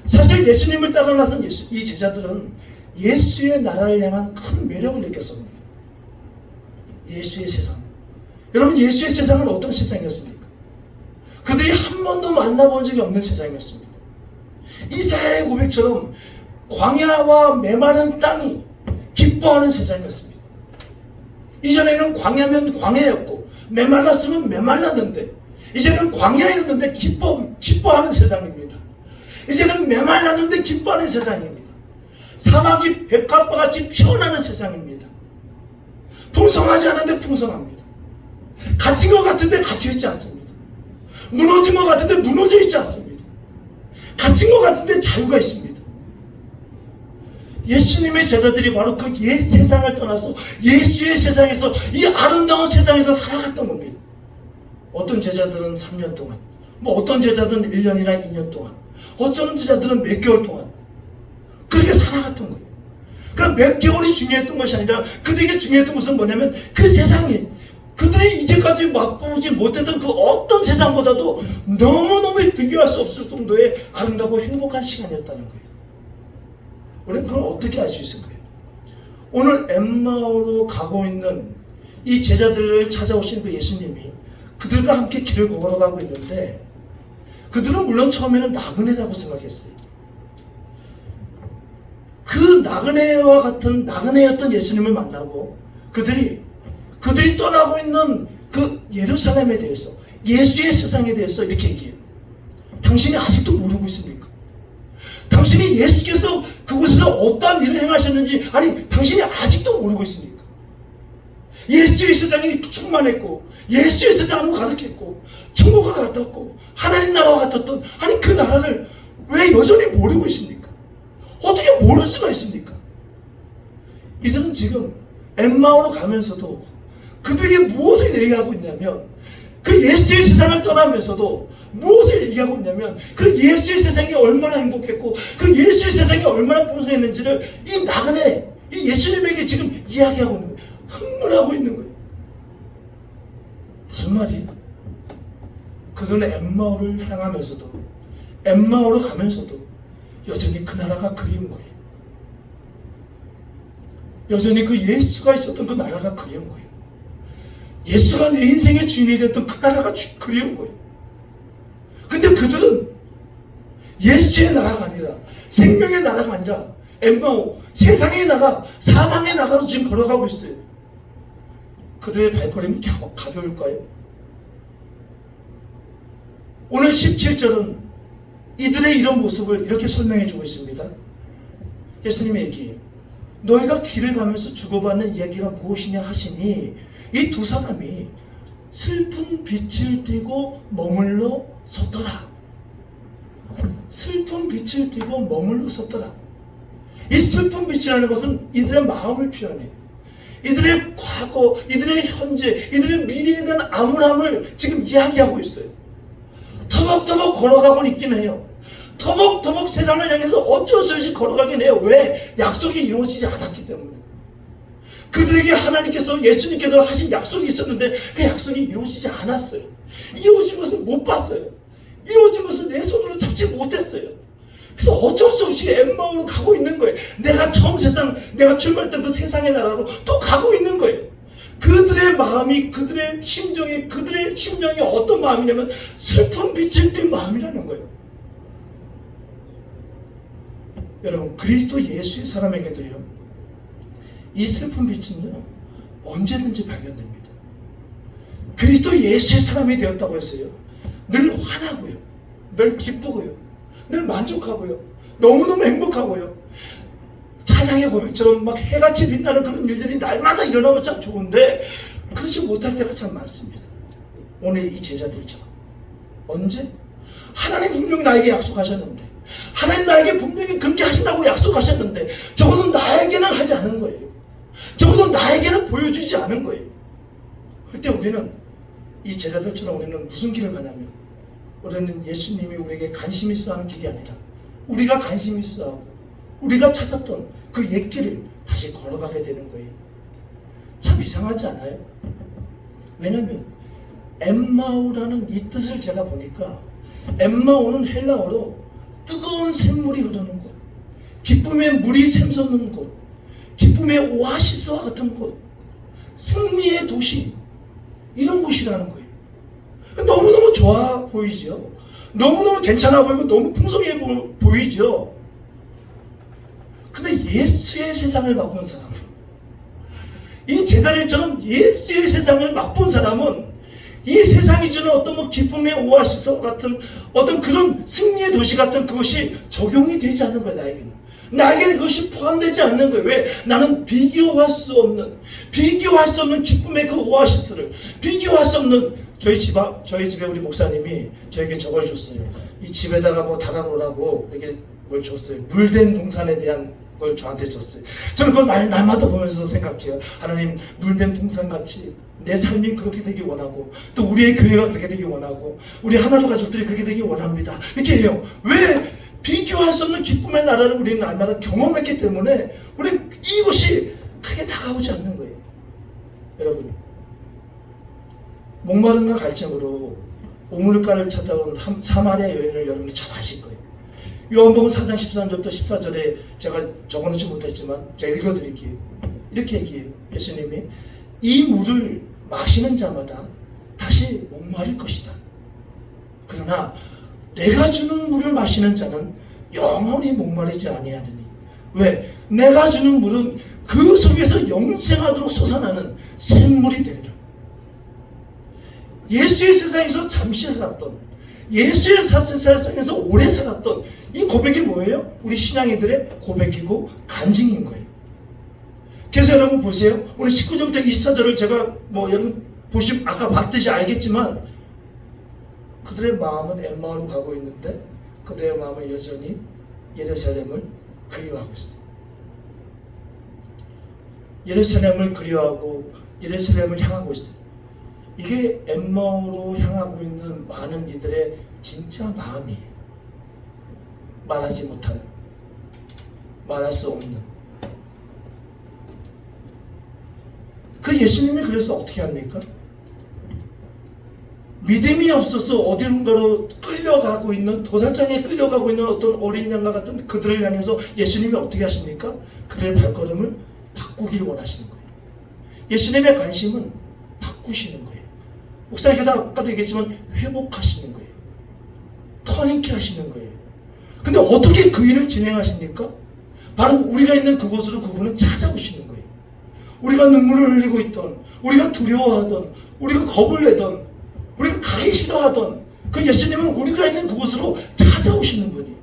사실 예수님을 따라 나선 이 제자들은 예수의 나라를 향한 큰 매력을 느꼈습니다. 예수의 세상. 여러분, 예수의 세상은 어떤 세상이었습니까? 그들이 한 번도 만나본 적이 없는 세상이었습니다. 이사야의 고백처럼 광야와 메마른 땅이 기뻐하는 세상이었습니다. 이전에는 광야면 광야였고 메말랐으면 메말랐는데, 이제는 광야였는데 기뻐하는 세상입니다. 이제는 메말랐는데 기뻐하는 세상입니다. 사막이 백합과 같이 피어나는 세상입니다. 풍성하지 않은데 풍성합니다. 갇힌 것 같은데 갇혀있지 않습니다. 무너진 것 같은데 무너져 있지 않습니다. 갇힌 것 같은데 자유가 있습니다. 예수님의 제자들이 바로 그 옛 세상을 떠나서 예수의 세상에서, 이 아름다운 세상에서 살아갔던 겁니다. 어떤 제자들은 3년 동안, 뭐 어떤 제자들은 1년이나 2년 동안, 어떤 제자들은 몇 개월 동안 그렇게 살아갔던 거예요. 그럼 몇 개월이 중요했던 것이 아니라 그들에게 중요했던 것은 뭐냐면, 그 세상이 그들이 이제까지 맛보지 못했던 그 어떤 세상보다도 너무너무 비교할 수 없을 정도의 아름답고 행복한 시간이었다는 거예요. 우리는 그걸 어떻게 알 수 있을까요? 오늘 엠마오로 가고 있는 이 제자들을 찾아오신 그 예수님이 그들과 함께 길을 걸어가고 있는데, 그들은 물론 처음에는 나그네라고 생각했어요. 그 나그네와 같은 나그네였던 예수님을 만나고 그들이 떠나고 있는 그 예루살렘에 대해서, 예수의 세상에 대해서 이렇게 얘기해요. 당신이 아직도 모르고 있습니까? 당신이 예수께서 그곳에서 어떠한 일을 행하셨는지, 아니 당신이 아직도 모르고 있습니까? 예수의 세상이 충만했고 예수의 세상으로 가득했고 천국과 같았고 하나님 나라와 같았던, 아니 그 나라를 왜 여전히 모르고 있습니까? 어떻게 모를 수가 있습니까? 이들은 지금 엠마오로 가면서도 그들에게 무엇을 얘기하고 있냐면, 그 예수의 세상을 떠나면서도 무엇을 얘기하고 있냐면, 그 예수의 세상이 얼마나 행복했고 그 예수의 세상이 얼마나 풍성했는지를 이 나그네, 이 예수님에게 지금 이야기하고 있는 거예요. 흥분하고 있는 거예요. 무슨 말이에요? 그들은 엠마오를 향하면서도, 엠마오로 가면서도 여전히 그 나라가 그리운 거예요. 여전히 그 예수가 있었던 그 나라가 그리운 거예요. 예수가 내 인생의 주인이 됐던 그 나라가 그리운 거예요. 근데 그들은 예수의 나라가 아니라, 생명의 나라가 아니라 엠마오, 세상의 나라, 사망의 나라로 지금 걸어가고 있어요. 그들의 발걸음이 가벼울까요? 오늘 17절은 이들의 이런 모습을 이렇게 설명해 주고 있습니다. 예수님의 얘기예요. 너희가 길을 가면서 주고받는 이야기가 무엇이냐 하시니, 이 두 사람이 슬픈 빛을 띠고 머물러 섰더라. 슬픈 빛을 띠고 머물러 섰더라. 이 슬픈 빛이라는 것은 이들의 마음을 표현해요. 이들의 과거, 이들의 현재, 이들의 미래에 대한 암울함을 지금 이야기하고 있어요. 터벅터벅 걸어가고 있긴 해요. 터벅터벅 세상을 향해서 어쩔 수 없이 걸어가긴 해요. 왜? 약속이 이루어지지 않았기 때문에. 그들에게 하나님께서, 예수님께서 하신 약속이 있었는데 그 약속이 이루어지지 않았어요. 이루어진 것을 못 봤어요. 이루어진 것을 내 손으로 잡지 못했어요. 그래서 어쩔 수 없이 엠마오로 가고 있는 거예요. 내가 출발했던 그 세상의 나라로 또 가고 있는 거예요. 그들의 마음이, 그들의 심정이 어떤 마음이냐면 슬픈 빛을 띤 마음이라는 거예요. 여러분, 그리스도 예수의 사람에게도요, 이 슬픈 빛은요, 언제든지 발견됩니다. 그리스도 예수의 사람이 되었다고 해서요, 늘 화나고요, 늘 기쁘고요, 늘 만족하고요, 너무너무 행복하고요, 찬양의 고백처럼 막 해같이 빛나는 그런 일들이 날마다 일어나면 참 좋은데 그렇지 못할 때가 참 많습니다. 오늘 이 제자들처럼. 언제? 하나님 분명히 나에게 약속하셨는데, 하나님 나에게 분명히 그렇게 하신다고 약속하셨는데 적어도 나에게는 하지 않은 거예요. 적어도 나에게는 보여주지 않은 거예요. 그때 우리는 이 제자들처럼 우리는 무슨 길을 가냐면, 우리는 예수님이 우리에게 관심 있어 하는 길이 아니라 우리가 관심 있어 하고 우리가 찾았던 그 옛길을 다시 걸어가게 되는 거예요. 참 이상하지 않아요? 왜냐하면 엠마오라는 이 뜻을 제가 보니까, 엠마오는 헬라어로 뜨거운 샘물이 흐르는 곳, 기쁨의 물이 샘솟는 곳, 기쁨의 오아시스와 같은 곳, 승리의 도시, 이런 곳이라는 거예요. 너무너무 좋아 보이죠? 너무너무 괜찮아 보이고 너무 풍성해 보이죠? 근데 예수의 세상을 맛본 사람은, 이 제자들처럼 예수의 세상을 맛본 사람은 이 세상이 주는 어떤 뭐 기쁨의 오아시스 같은 어떤 그런 승리의 도시 같은 그것이 적용이 되지 않는 거예요. 나에게는 그것이 포함되지 않는 거예요. 왜? 나는 비교할 수 없는 기쁨의 그 오아시스를, 비교할 수 없는, 저희 집에 우리 목사님이 저에게 저걸 줬어요. 이 집에다가 뭐 달아놓으라고 이렇게 뭘 줬어요. 물된 동산에 대한 걸 저한테 줬어요. 저는 그걸 날마다 보면서 생각해요. 하나님, 물된 동산같이 내 삶이 그렇게 되기 원하고, 또 우리의 교회가 그렇게 되기 원하고, 우리 하나로 가족들이 그렇게 되기 원합니다. 이렇게 해요. 왜? 비교할 수 없는 기쁨의 나라를 우리는 날마다 경험했기 때문에 우리는 이것이 크게 다가오지 않는 거예요. 여러분, 목마름과 갈증으로 우물가를 찾아온 사마리아 여인을 여러분이 잘 아실 거예요. 요한복음 4장 13절부터 14절에 제가 적어놓지 못했지만 제가 읽어드릴게요. 이렇게 얘기해요. 예수님이 이 물을 마시는 자마다 다시 목마를 것이다. 그러나 내가 주는 물을 마시는 자는 영원히 목마르지 아니하느니. 왜? 내가 주는 물은 그 속에서 영생하도록 솟아나는 샘물이 되리라. 예수의 세상에서 잠시 살았던, 예수의 세상에서 오래 살았던 이 고백이 뭐예요? 우리 신앙인들의 고백이고 간증인 거예요. 그래서 여러분 보세요. 오늘 19절부터 24절을 제가 여러분 보시면 아까 봤듯이 알겠지만, 그들의 마음은 엠마오로 가고 있는데 그들의 마음은 여전히 예루살렘을 그리워하고 있어요. 예루살렘을 그리워하고 예루살렘을 향하고 있어요. 이게 엠마오로 향하고 있는 많은 이들의 진짜 마음이에요. 말하지 못하는, 말할 수 없는. 그 예수님이 그래서 어떻게 합니까? 믿음이 없어서 어디론가로 끌려가고 있는, 도살장에 끌려가고 있는 어떤 어린 양과 같은 그들을 향해서 예수님이 어떻게 하십니까? 그들의 발걸음을 바꾸기를 원하시는 거예요. 예수님의 관심은 바꾸시는 거예요. 목사님께서 아까도 얘기했지만 회복하시는 거예요. 터닝케 하시는 거예요. 근데 어떻게 그 일을 진행하십니까? 바로 우리가 있는 그곳으로 그분은 찾아오시는 거예요. 우리가 눈물을 흘리고 있던, 우리가 두려워하던, 우리가 겁을 내던, 우리가 가기 싫어하던 그 예수님은 우리가 있는 그곳으로 찾아오시는 분이에요.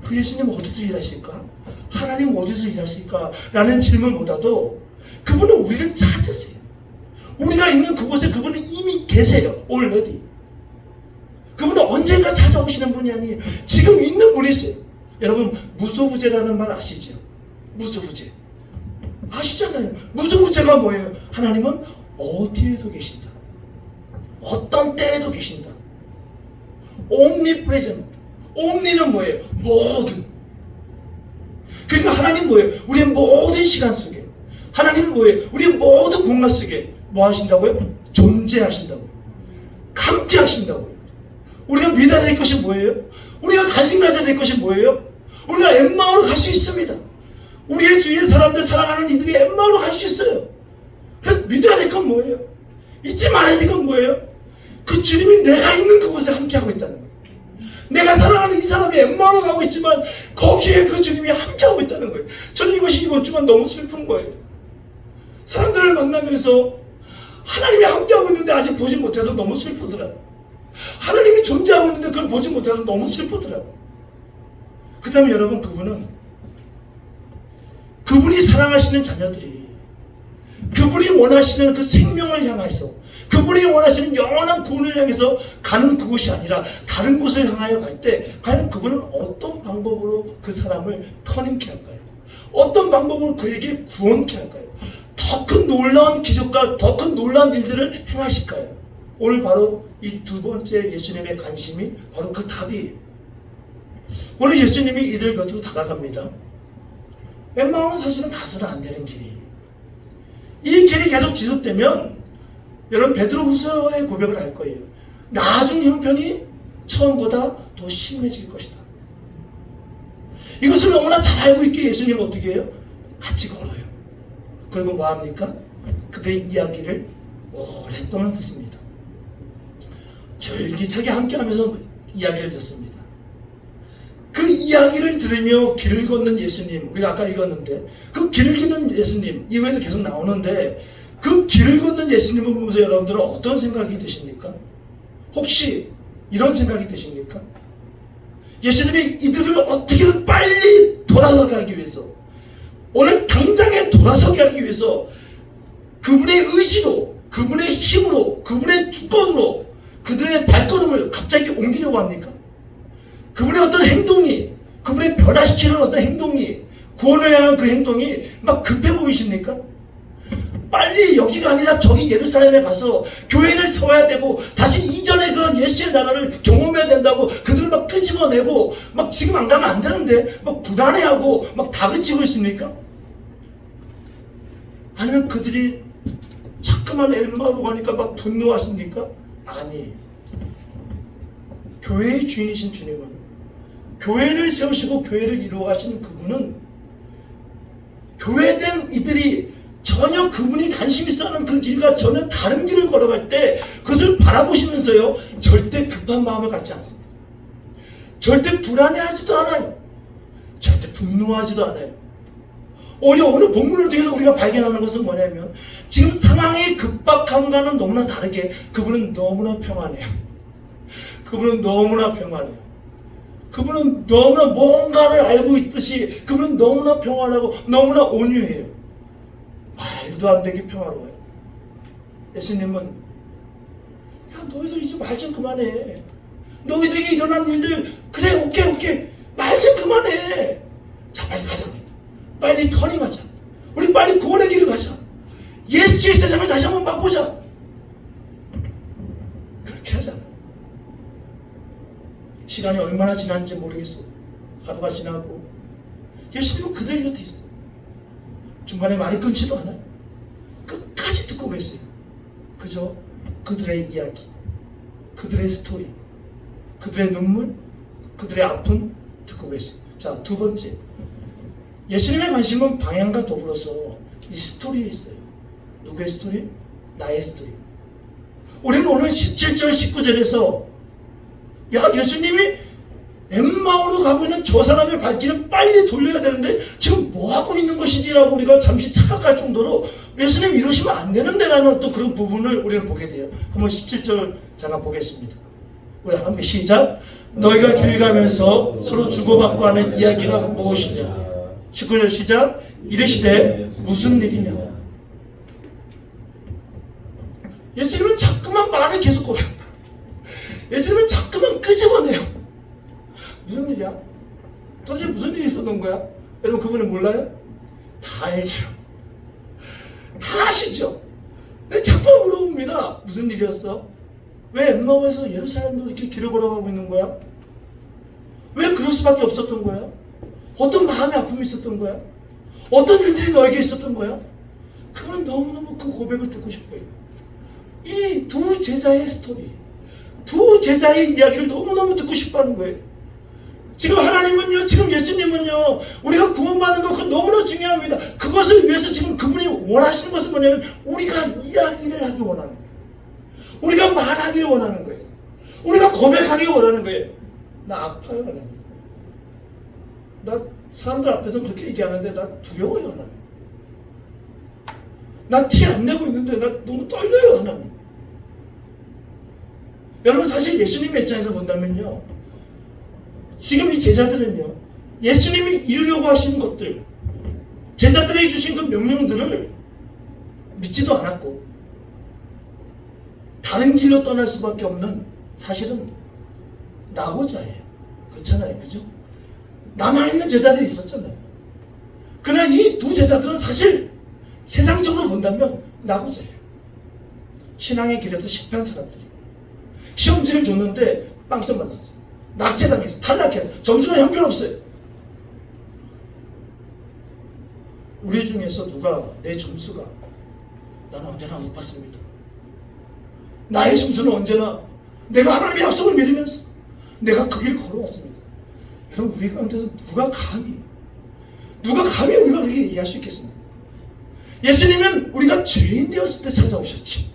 그 예수님은 어디서 일하실까? 하나님 어디서 일하실까? 라는 질문보다도 그분은 우리를 찾으세요. 우리가 있는 그곳에 그분은 이미 계세요. already. 그분은 언젠가 찾아오시는 분이 아니에요. 지금 있는 분이세요. 여러분, 무소부재라는 말 아시죠? 무소부재. 아시잖아요. 무소부재가 뭐예요? 하나님은 어디에도 계신다. 어떤 때에도 계신다. omnipresent. omni는 뭐예요? 모든. 그러니까 하나님 뭐예요? 우리의 모든 시간 속에. 하나님은 뭐예요? 우리의 모든 공간 속에 뭐 하신다고요? 존재하신다고요. 함께 하신다고요. 우리가 믿어야 될 것이 뭐예요? 우리가 관심 가져야 될 것이 뭐예요? 우리가 엠마오로 갈 수 있습니다. 우리의 주위의 사람들, 사랑하는 이들이 엠마오로 갈 수 있어요. 그래서 믿어야 될 건 뭐예요? 잊지 말아야 될 건 뭐예요? 그 주님이 내가 있는 그곳에 함께하고 있다는 거예요. 내가 사랑하는 이 사람이 엠마오로 가고 있지만 거기에 그 주님이 함께하고 있다는 거예요. 저는 이것이 이번 주간 너무 슬픈 거예요. 사람들을 만나면서 하나님이 함께하고 있는데 아직 보지 못해서 너무 슬프더라고요. 하나님이 존재하고 있는데 그걸 보지 못해서 너무 슬프더라고요. 그 다음에 여러분, 그분이 사랑하시는 자녀들이, 그분이 원하시는 그 생명을 향해서, 그분이 원하시는 영원한 구원을 향해서 가는 그곳이 아니라 다른 곳을 향하여 갈 때 과연 그분은 어떤 방법으로 그 사람을 터닝케 할까요? 어떤 방법으로 그에게 구원케 할까요? 더 큰 놀라운 기적과 더 큰 놀라운 일들을 행하실까요? 오늘 바로 이 두 번째 예수님의 관심이 바로 그 답이에요. 오늘 예수님이 이들 곁으로 다가갑니다. 엠마오는 사실은 가서는 안 되는 길이에요. 이 길이 계속 지속되면 여러분 베드로후서의 고백을 할 거예요. 나중 형편이 처음보다 더 심해질 것이다. 이것을 너무나 잘 알고 있기에 예수님은 어떻게 해요? 같이 걸어요. 그리고 뭐합니까? 그들의 이야기를 오랫동안 듣습니다. 절기차게 함께하면서 이야기를 듣습니다. 그 이야기를 들으며 길을 걷는 예수님, 우리가 아까 읽었는데 그 길을 걷는 예수님 이후에도 계속 나오는데 그 길을 걷는 예수님을 보면서 여러분들은 어떤 생각이 드십니까? 혹시 이런 생각이 드십니까? 예수님이 이들을 어떻게든 빨리 돌아서게 하기 위해서, 오늘 당장에 돌아서게 하기 위해서 그분의 의지로, 그분의 힘으로, 그분의 주권으로 그들의 발걸음을 갑자기 옮기려고 합니까? 그분의 어떤 행동이, 그분의 변화시키는 어떤 행동이, 구원을 향한 그 행동이 막 급해 보이십니까? 빨리 여기가 아니라 저기 예루살렘에 가서 교회를 세워야 되고 다시 이전의 그 예수의 나라를 경험해야 된다고 그들을 막 끄집어내고 막 지금 안 가면 안 되는데 막 불안해하고 막 다그치고 있습니까? 아니면 그들이 자꾸만 엠마오로 가니까 막 분노하십니까? 아니, 교회의 주인이신 주님은, 교회를 세우시고 교회를 이루어가시는 그분은 교회된 이들이 전혀 그분이 관심 있어 하는 그 길과 전혀 다른 길을 걸어갈 때 그것을 바라보시면서요 절대 급한 마음을 갖지 않습니다. 절대 불안해하지도 않아요. 절대 분노하지도 않아요. 오히려 오늘 본문을 통해서 우리가 발견하는 것은 뭐냐면 지금 상황의 급박함과는 너무나 다르게 그분은 너무나 평안해요. 그분은 너무나 평안해요. 그분은 너무나 뭔가를 알고 있듯이 그분은 너무나 평안하고 너무나 온유해요. 말도 안 되게 평화로워요. 예수님은 야 너희들 이제 말 좀 그만해. 너희들에게 일어난 일들 그래 오케이 말 좀 그만해. 자 빨리 가자. 빨리 터닝하자. 우리 빨리 구원의 길을 가자. 예수의 세상을 다시 한번 맛보자. 그렇게 하잖아요. 시간이 얼마나 지났는지 모르겠어요. 하루가 지나고 예수님은 그들 곁에 있어요. 중간에 말이 끊지도 않아요. 끝까지 듣고 계세요. 그저 그들의 이야기, 그들의 스토리, 그들의 눈물, 그들의 아픔 듣고 계세요. 자, 두 번째, 예수님의 관심은 방향과 더불어서 이 스토리에 있어요. 누구의 스토리? 나의 스토리. 우리는 오늘 17절 19절에서 야, 예수님이 엠마오로 가고 있는 저 사람의 발길을 빨리 돌려야 되는데 지금 뭐 하고 있는 것이지라고 우리가 잠시 착각할 정도로 예수님 이러시면 안 되는데 라는 또 그런 부분을 우리는 보게 돼요. 한번 17절 잠깐 보겠습니다. 우리 함께 시작. 너희가 길 가면서 서로 주고받고 하는 이야기가 무엇이냐. 19절 시작. 이르시되 무슨 일이냐. 예수님은 자꾸만 말을 계속 걸어요. 예수님은 자꾸만 끄집어내요. 무슨 일이야? 도대체 무슨 일이 있었던 거야? 여러분 그분은 몰라요? 다 알죠. 다 아시죠? 근데 자꾸 물어봅니다. 무슨 일이었어? 왜 엠마오에서 예루살렘도 이렇게 길을 걸어가고 있는 거야? 왜 그럴 수밖에 없었던 거야? 어떤 마음의 아픔이 있었던 거야? 어떤 일들이 너에게 있었던 거야? 그건 너무너무 그 고백을 듣고 싶어요. 이 두 제자의 스토리, 두 제자의 이야기를 너무너무 듣고 싶어하는 거예요. 지금 하나님은요, 지금 예수님은요, 우리가 구원받는 거 그거 너무나 중요합니다. 그것을 위해서 지금 그분이 원하시는 것은 뭐냐면 우리가 이야기를 하기 원하는 거예요. 우리가 말하기를 원하는 거예요. 우리가 고백하기 원하는 거예요. 나 아파요, 하나님. 나 사람들 앞에서 그렇게 얘기하는데 나 두려워요, 하나님. 나 티 안 내고 있는데 나 너무 떨려요, 하나님. 여러분 사실 예수님의 입장에서 본다면요, 지금 이 제자들은요, 예수님이 이루려고 하신 것들, 제자들에게 주신 그 명령들을 믿지도 않았고 다른 길로 떠날 수밖에 없는 사실은 나고자예요. 그렇잖아요, 그죠? 남아있는 제자들이 있었잖아요. 그러나 이 두 제자들은 사실 세상적으로 본다면 나고자예요. 신앙의 길에서 실패한 사람들이 시험지를 줬는데 빵점 받았어요. 낙제당했어. 탈락해. 점수가 형편없어요. 우리 중에서 누가 내 점수가 나는 언제나 높았습니다. 나의 점수는 언제나 내가 하나님의 약속을 믿으면서 내가 그 길 걸어왔습니다. 여러분 우리 가운데서 누가 감히 우리가 그렇게 얘기할 수 있겠습니까? 예수님은 우리가 죄인 되었을 때 찾아오셨지.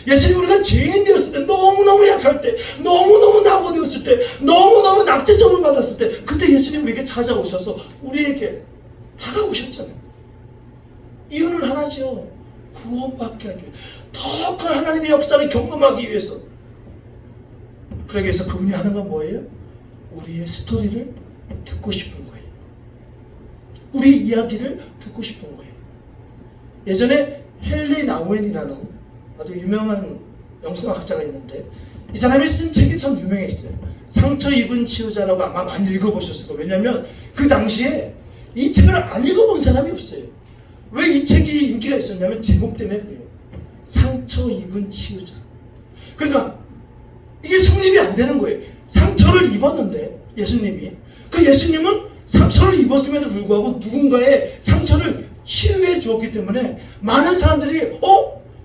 예수님 우리가 죄인 되었을 때, 너무너무 약할 때, 너무너무 낙오되었을 때, 너무너무 낙제점을 받았을 때, 그때 예수님 우리에게 찾아오셔서 우리에게 다가오셨잖아요. 이유는 하나죠. 구원받게 하기 위해, 더 큰 하나님의 역사를 경험하기 위해서. 그러기 위해서 그분이 하는 건 뭐예요? 우리의 스토리를 듣고 싶은 거예요. 우리 이야기를 듣고 싶은 거예요. 예전에 헨리 나우엔이라는 아주 유명한 영성학자가 있는데 이 사람이 쓴 책이 참 유명했어요. 상처 입은 치유자라고 아마 많이 읽어보셨을 거예요. 왜냐하면 그 당시에 이 책을 안 읽어본 사람이 없어요. 왜 이 책이 인기가 있었냐면 제목 때문에 그래요. 상처 입은 치유자. 그러니까 이게 성립이 안 되는 거예요. 상처를 입었는데 예수님이, 그 예수님은 상처를 입었음에도 불구하고 누군가의 상처를 치유해 주었기 때문에 많은 사람들이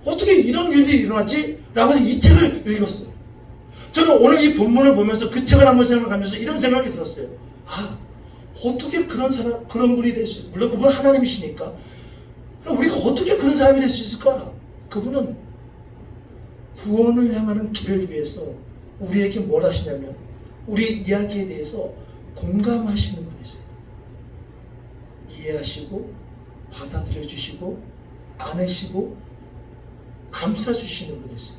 어떻게 이런 일들이 일어났지? 라고 해서 이 책을 읽었어요. 저는 오늘 이 본문을 보면서 그 책을 한번 생각하면서 이런 생각이 들었어요. 아, 어떻게 그런 분이 될 수 있을까? 물론 그분은 하나님이시니까. 우리가 어떻게 그런 사람이 될 수 있을까? 그분은 구원을 향하는 길을 위해서 우리에게 뭘 하시냐면 우리 이야기에 대해서 공감하시는 분이세요. 이해하시고 받아들여 주시고 안으시고 감싸주시는 분이세요.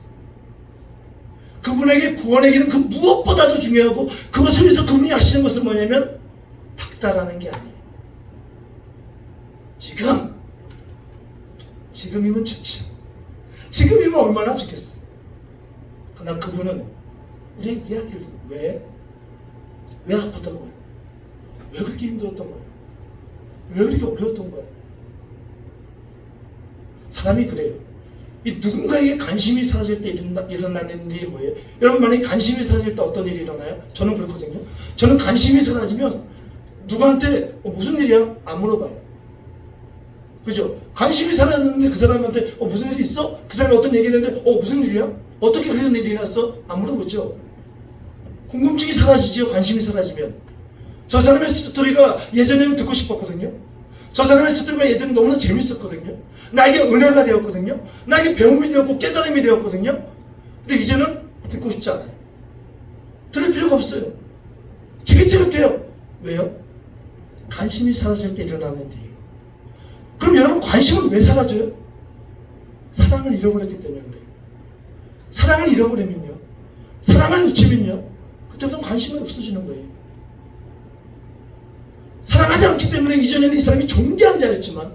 그분에게 구원의 길은 그 무엇보다도 중요하고 그것을 위해서 그분이 하시는 것은 뭐냐면 닥달하는 게 아니에요. 지금이면 좋지. 지금이면 얼마나 좋겠어. 그러나 그분은 우리의 이야기를 듣고 왜 아팠던 거야? 왜 그렇게 힘들었던 거야? 왜 그렇게 어려웠던 거야? 사람이 그래요. 이 누군가에게 관심이 사라질 때 일어나는 일이 뭐예요? 여러분 만약에 관심이 사라질 때 어떤 일이 일어나요? 저는 그렇거든요. 저는 관심이 사라지면 누구한테 무슨 일이야? 안 물어봐요. 그죠? 관심이 사라졌는데 그 사람한테 무슨 일이 있어? 그 사람이 어떤 얘기를 했는데 무슨 일이야? 어떻게 그런 일이 났어? 안 물어보죠. 궁금증이 사라지죠. 관심이 사라지면. 저 사람의 스토리가 예전에는 듣고 싶었거든요. 저 사람의 스토리가 예전에 너무나 재밌었거든요. 나에게 은혜가 되었거든요. 나에게 배움이 되었고 깨달음이 되었거든요. 근데 이제는 듣고 싶지 않아요. 들을 필요가 없어요. 지긋지긋해요. 왜요? 관심이 사라질 때 일어나는 일이에요. 그럼 여러분, 관심은 왜 사라져요? 사랑을 잃어버렸기 때문에 그래요. 사랑을 잃어버리면요, 사랑을 놓치면요, 그때부터 관심이 없어지는 거예요. 사랑하지 않기 때문에 이전에는 이 사람이 존귀한 자였지만,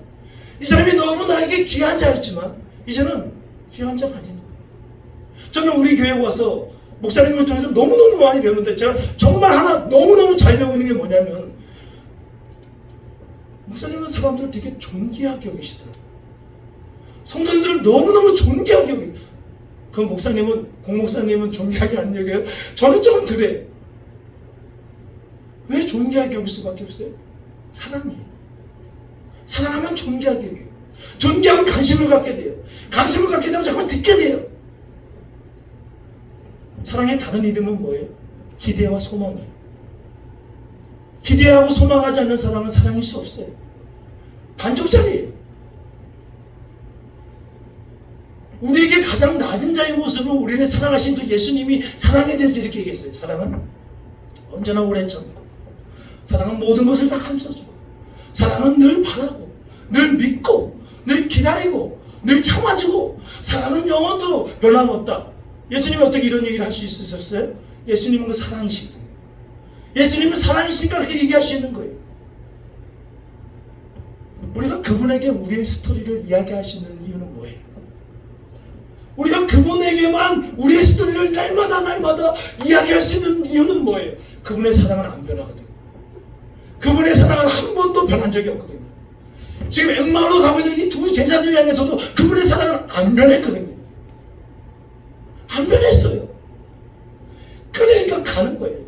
이 사람이 너무 나에게 귀한 자였지만, 이제는 귀한 자가 아닌 거예요. 저는 우리 교회에 와서 목사님을 통해서 너무너무 많이 배우는데, 제가 정말 하나 너무너무 잘 배우는 게 뭐냐면, 목사님은 사람들을 되게 존귀하게 여기시더라고요. 성도님들을 너무너무 존귀하게 여기요. 그 목사님은, 공목사님은 존귀하게 안 여겨요? 저는 조금 덜해요. 왜 존귀하게 여길 수밖에 없어요? 사랑이에요. 사랑하면 존귀하게 여겨요. 존귀하면 관심을 갖게 돼요. 관심을 갖게 되면 잠깐만 듣게 돼요. 사랑의 다른 이름은 뭐예요? 기대와 소망이에요. 기대하고 소망하지 않는 사랑은 사랑일 수 없어요. 반쪽짜리예요. 우리에게 가장 낮은 자의 모습으로 우리를 사랑하신 그 예수님이 사랑에 대해서 이렇게 얘기했어요. 사랑은 언제나 오래 참고, 사랑은 모든 것을 다 감싸주고, 사랑은 늘 바라고, 늘 믿고, 늘 기다리고, 늘 참아주고, 사랑은 영원토록 변함없다. 예수님이 어떻게 이런 얘기를 할 수 있으셨어요? 예수님은 사랑이시거든요. 예수님은 사랑이시니까 그렇게 얘기할 수 있는 거예요. 우리가 그분에게 우리의 스토리를 이야기하시는 이유는 뭐예요? 우리가 그분에게만 우리의 스토리를 날마다 이야기할 수 있는 이유는 뭐예요? 그분의 사랑은 안 변하거든요. 그분의 사랑은 한 번도 변한 적이 없거든요. 지금 엠마오로 가고 있는 이 두 제자들 향해서도 그분의 사랑은 안 변했거든요. 안 변했어요. 그러니까 가는 거예요.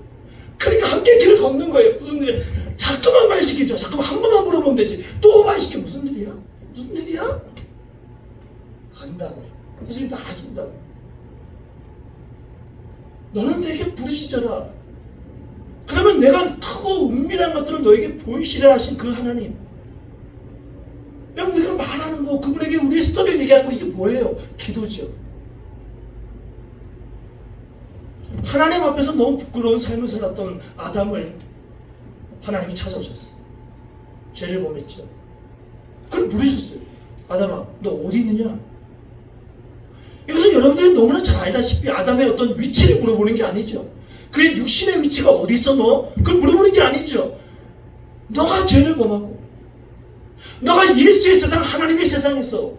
그러니까 함께 길을 걷는 거예요. 무슨 일이야? 자꾸만 말 시키죠. 자꾸만 한 번만 물어보면 되지. 또 말 시켜. 무슨 일이야? 무슨 일이야? 안다고요. 예수님 다 아신다고. 너는 내게 부르시잖아. 그러면 내가 크고 은밀한 것들을 너에게 보이시려 하신 그 하나님. 여러분, 우리가 말하는 거, 그분에게 우리의 스토리를 얘기하는 거, 이게 뭐예요? 기도죠. 하나님 앞에서 너무 부끄러운 삶을 살았던 아담을 하나님이 찾아오셨어요. 죄를 범했죠. 그걸 부르셨어요. 아담아, 너 어디 있느냐? 이것은 여러분들이 너무나 잘 알다시피 아담의 어떤 위치를 물어보는 게 아니죠. 그의 육신의 위치가 어디 있어 너? 그걸 물어보는 게 아니죠. 너가 죄를 범하고, 너가 예수의 세상, 하나님의 세상에서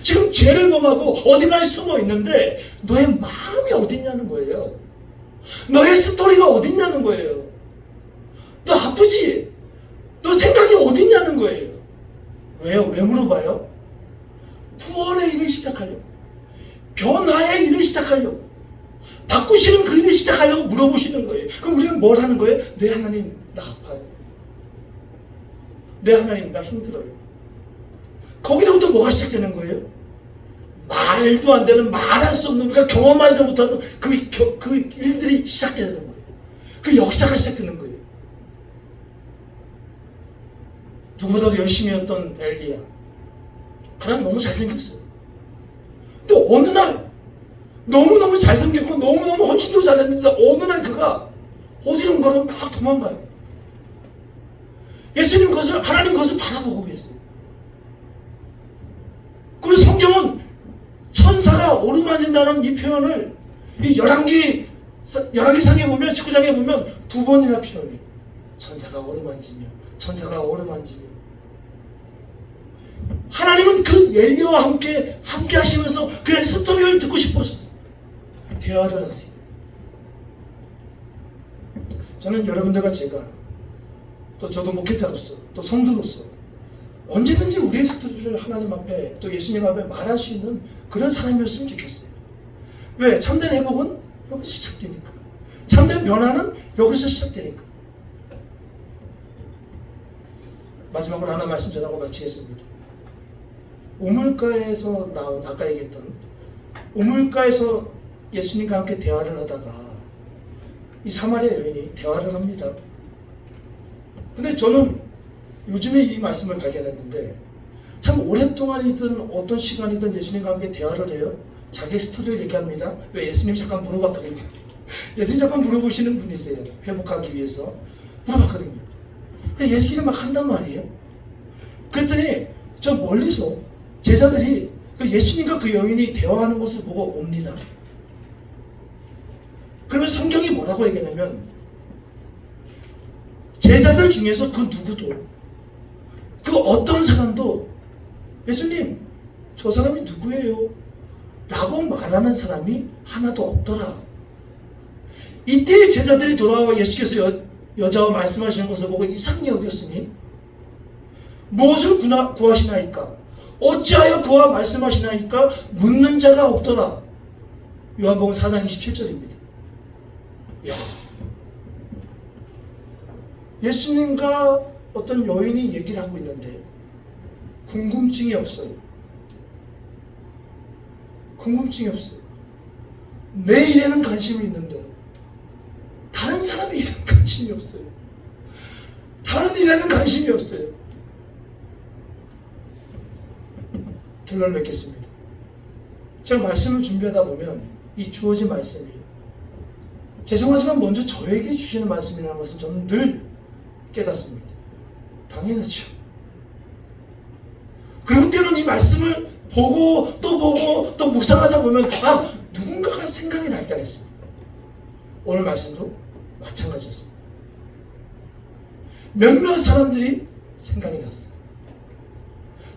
지금 죄를 범하고 어딘가에 숨어 있는데 너의 마음이 어디 있냐는 거예요. 너의 스토리가 어디 있냐는 거예요. 너 아프지? 너 생각이 어디 있냐는 거예요. 왜요? 왜 물어봐요? 구원의 일을 시작하려고, 변화의 일을 시작하려고, 바꾸시는 그 일을 시작하려고 물어보시는 거예요. 그럼 우리는 뭘 하는 거예요? 내 하나님, 나 아파요. 내 하나님, 나 힘들어요. 거기서부터 뭐가 시작되는 거예요? 말도 안 되는, 말할 수 없는, 우리가 경험하지 못하는 그 일들이 시작되는 거예요. 그 역사가 시작되는 거예요. 누구보다도 열심히 했던 엘리야. 그냥 너무 잘생겼어요. 근데 어느 날 너무너무 잘생겼고 너무너무 헌신도 잘했는데 어느 날 그가 어디론가로 막 도망가요. 예수님 것을, 하나님 것을 바라보고 계세요. 그리고 성경은 천사가 오르만진다는 이 표현을 이 열왕기상에 보면, 19장에 보면 두 번이나 표현해요. 천사가 오르만지며, 천사가 오르만지며. 하나님은 그 엘리야와 함께 하시면서 그의 스토리를 듣고 싶어서 대화를 하세요. 저는 여러분들과 제가, 또 저도 목회자로서, 또 성도로서 언제든지 우리의 스토리를 하나님 앞에, 또 예수님 앞에 말할 수 있는 그런 사람이었으면 좋겠어요. 왜? 참된 회복은 여기서 시작되니까. 참된 변화는 여기서 시작되니까. 마지막으로 하나 말씀 전하고 마치겠습니다. 우물가에서 나온, 아까 얘기했던 우물가에서 예수님과 함께 대화를 하다가 이 사마리아 여인이 대화를 합니다. 근데 저는 요즘에 이 말씀을 발견했는데 참 오랫동안이든 어떤 시간이든 예수님과 함께 대화를 해요. 자기 스토리를 얘기합니다. 왜? 예수님 잠깐 물어봤거든요. 예수님 잠깐 물어보시는 분이세요. 회복하기 위해서 물어봤거든요. 얘기를 막 한단 말이에요. 그랬더니 저 멀리서 제자들이 그 예수님과 그 여인이 대화하는 것을 보고 옵니다. 그러면 성경이 뭐라고 얘기하냐면 제자들 중에서 그 누구도 그 어떤 사람도 예수님 저 사람이 누구예요? 라고 말하는 사람이 하나도 없더라. 이때 제자들이 돌아와 예수께서 여자와 말씀하시는 것을 보고 이상히 여겼으니 무엇을 구하시나이까? 어찌하여 그와 말씀하시나이까? 묻는 자가 없더라. 요한복음 4장 27절입니다. 야, 예수님과 어떤 여인이 얘기를 하고 있는데 궁금증이 없어요. 궁금증이 없어요. 내 일에는 관심이 있는데 다른 사람의 일에는 관심이 없어요. 다른 일에는 관심이 없어요. 결론을 맺겠습니다. 제가 말씀을 준비하다 보면 이 주어진 말씀이 죄송하지만 먼저 저에게 주시는 말씀이라는 것을 저는 늘 깨닫습니다. 당연하죠. 그리고 때로는 이 말씀을 보고 또 묵상하다 보면 누군가가 생각이 날 때가 있습니다. 오늘 말씀도 마찬가지였습니다. 몇몇 사람들이 생각이 났어요.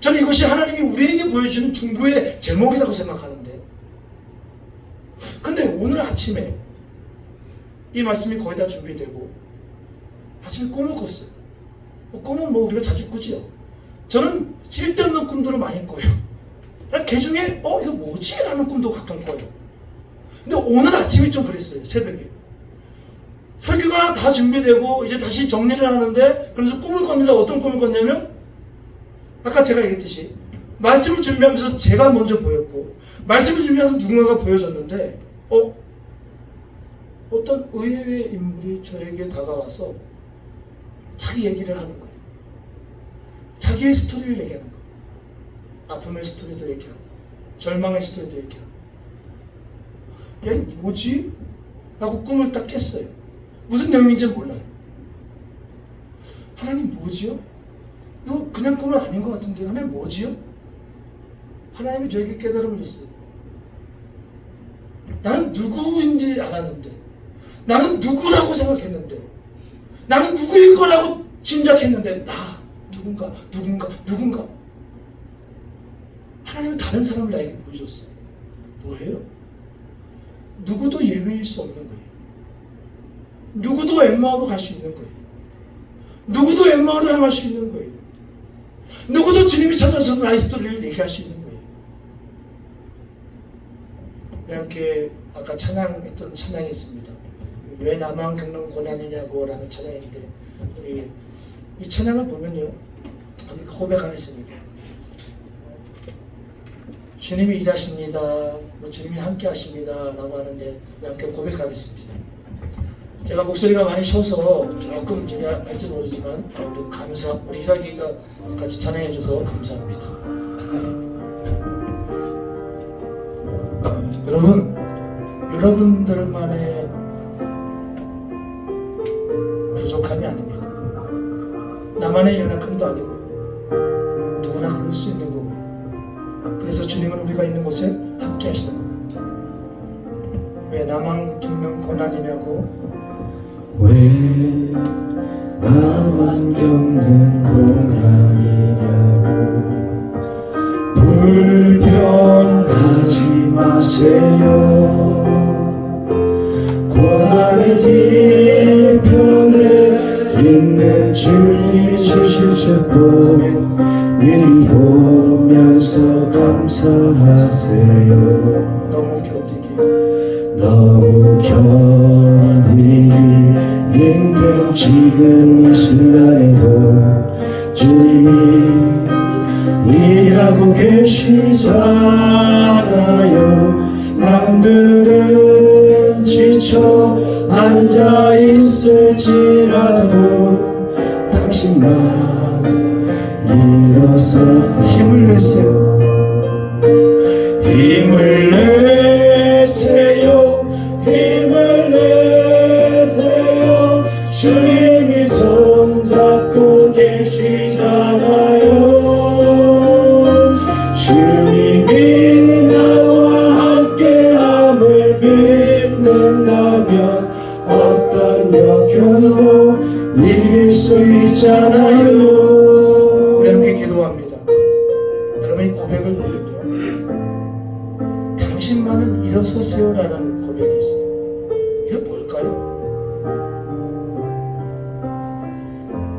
저는 이것이 하나님이 우리에게 보여주는 중보의 제목이라고 생각하는데 근데 오늘 아침에 이 말씀이 거의 다 준비되고 아침에 꿈을 꿨어요. 꿈은 뭐 우리가 자주 꾸지요. 저는 쓸데없는 꿈들을 많이 꿔요. 그 중에 이거 뭐지? 라는 꿈도 가끔 꿔요. 근데 오늘 아침이 좀 그랬어요. 새벽에 설교가 다 준비되고 이제 다시 정리를 하는데 그래서 꿈을 꿨는데 어떤 꿈을 꿨냐면 아까 제가 얘기했듯이 말씀을 준비하면서 제가 먼저 보였고 말씀을 준비하면서 누군가가 보여졌는데 어떤 의외의 인물이 저에게 다가와서 자기 얘기를 하는 거예요. 자기의 스토리를 얘기하는 거예요. 아픔의 스토리도 얘기하고 절망의 스토리도 얘기하고 야 이게 뭐지? 라고 꿈을 딱 깼어요. 무슨 내용인지 몰라요. 하나님 뭐지요? 이거 그냥 꿈은 아닌 것 같은데 하나님 뭐지요? 하나님이 저에게 깨달음을 줬어요. 나는 누구인지 알았는데 나는 누구라고 생각했는데 나는 누구일 거라고 짐작했는데 누군가 하나님은 다른 사람을 나에게 보여줬어요. 뭐예요? 누구도 예외일 수 없는 거예요. 누구도 엠마오로 갈 수 있는 거예요. 누구도 엠마오로 향할 수 있는 거예요. 누구도 주님이 찾아서 나의 스토리를 얘기할 수 있는 거예요. 우리 함께 아까 찬양했던 찬양이 있습니다. 왜 나만 겪는 고난이냐고 라는 찬양인데 우리 이 찬양을 보면요 우리 고백하겠습니다. 주님이 일하십니다. 주님이 함께 하십니다. 라고 하는데 우리 함께 고백하겠습니다. 제가 목소리가 많이 쉬어서 조금 제가 할지 모르지만 우리 희락이가 같이 찬양해줘서 감사합니다. 여러분들만의 부족함이 아닙니다. 나만의 연약함도 아니고 누구나 그럴 수 있는 거고요. 그래서 주님은 우리가 있는 곳에 함께 하시는 거예요. 왜 나만 겪는 고난이냐고 왜 나만 겪는 고난이냐고 불평하지 마세요. 고난의 뒤편에 있는 주님이 주실 축복을 미리 보면서 감사하세요. 너무 견디기 힘든 지금 이 순간에도 주님이 일하고 계시잖아요. 남들은 지쳐 앉아 있을지라도 당신만은 일어서 힘을 내세요. 힘을 내세요. 힘을 내세요. 주님이 손잡고 계시잖아요. 주님이 나와 함께함을 믿는다면 어떤 역경도 이길 수 있잖아요. 우리 함께 기도합니다. 여러분이 고백을 누르며 당신만은 일어서세요라는 고백이 있어요. 이게 뭘까요?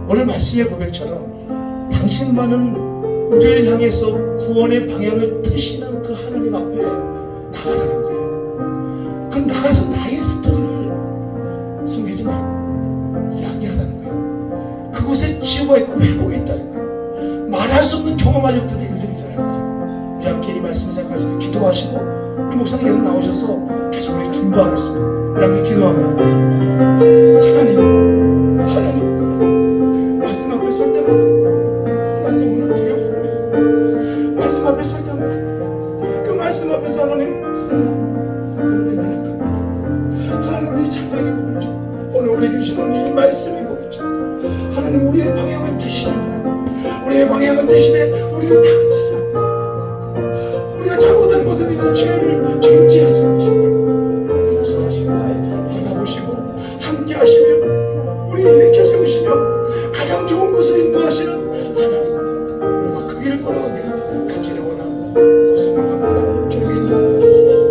오늘 말씀의 고백처럼 당신만은 우리를 향해서 구원의 방향을 트시는 그 하나님 앞에 나가라는 거예요. 그럼 나가서 나의 스토리를 숨기지 말고 이야기하라는 거예요. 그곳에 치유가 있고 회복이 있다는 거예요. 말할 수 없는 경험하지 못한 일들이 일어날 거예요. 우리 함께 이 말씀을 생각하시고 기도하시고 우리 목사님 계속 나오셔서 계속 우리 중보하겠습니다. 우리 함께 기도합니다. 하나님 말씀 앞에 설 때마다 난 너무나 두렵습니다. 말씀 앞에 설 때마다 그 말씀 앞에서 하나님 하나님 찬양이 보이죠. 오늘 우리에게 주시는 이 말씀이 보이죠. 하나님 우리의 방향을 드시는 우리의 방향을 드시되 우리를 가르치자. 우리가 잘못한 것에 대한 죄를 정죄하지 마시고 용서하시고 받아보시고 함께 하시며 우리를 일으켜 세우시며 가장 좋은 것을 인도하시는 하나님, 우리가 그 길을 걸어가기를 간절히 원하고 또 소망합니다. 주님 인도해 주시옵소서.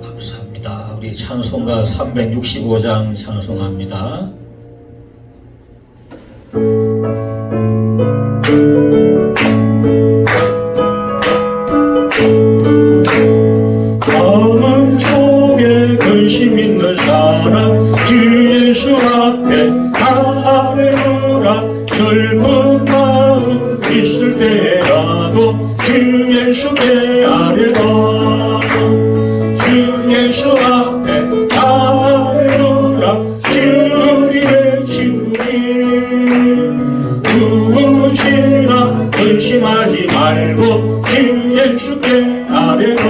감사합니다. 우리 찬송가 365장 찬송합니다. 마음 속에 근심 있는 사람 주 예수 앞에 아뢰노라. 젊은 마음 있을 때라도 주 예수께 아뢰라. 주 예수 앞에 아뢰노라. 주님의 주님 누구시나 근심하지 말고 주 예수께 아뢰라.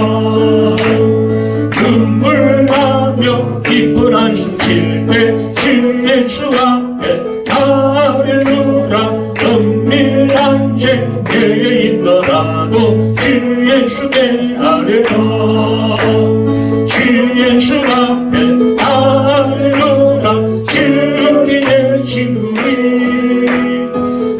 눈물 나며 깊은 한숨 쉴 때 주 예수 앞에 아뢰노라. 은밀한 죄에 있더라도 주 예수께 아뢰라. 주 예수 앞에 아뢰노라. 주님의 친구니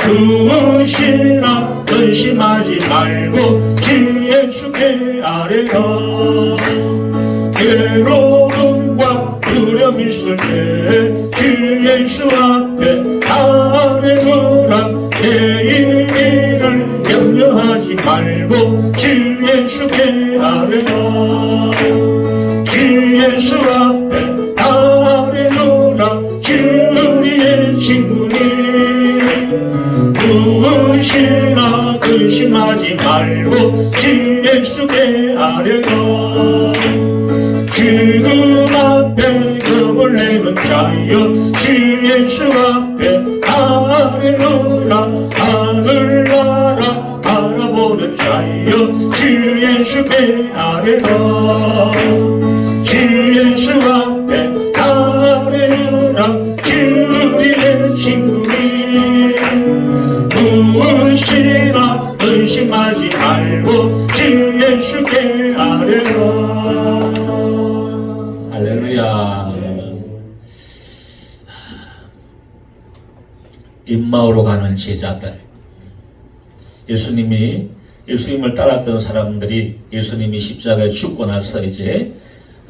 누구시나 근심하지 말고 주 예수께 아뢰라. 괴로움과 두려움 있을 때 주 예수 앞에 아뢰노라. 내일 일을 염려하지 말고 주 예수께 아뢰라. 주 예수 앞에 아뢰노라. 주님의 친구니 누구시나 근심하지 말고 주 예수께 아뢰라. 죽음 앞에 겁을 내는 자여 주 예수 앞에 아뢰노라. 하늘나라 바라보는 자여 주 예수께 아뢰라. 주 예수 앞에 아뢰노라. 주님의 친구니 누구시나 근심하지 말고 주 예수께 아뢰라. 할렐루야. 임마오로 가는 제자들. 예수님을 따랐던 사람들이 예수님이 십자가에 죽고 나서 이제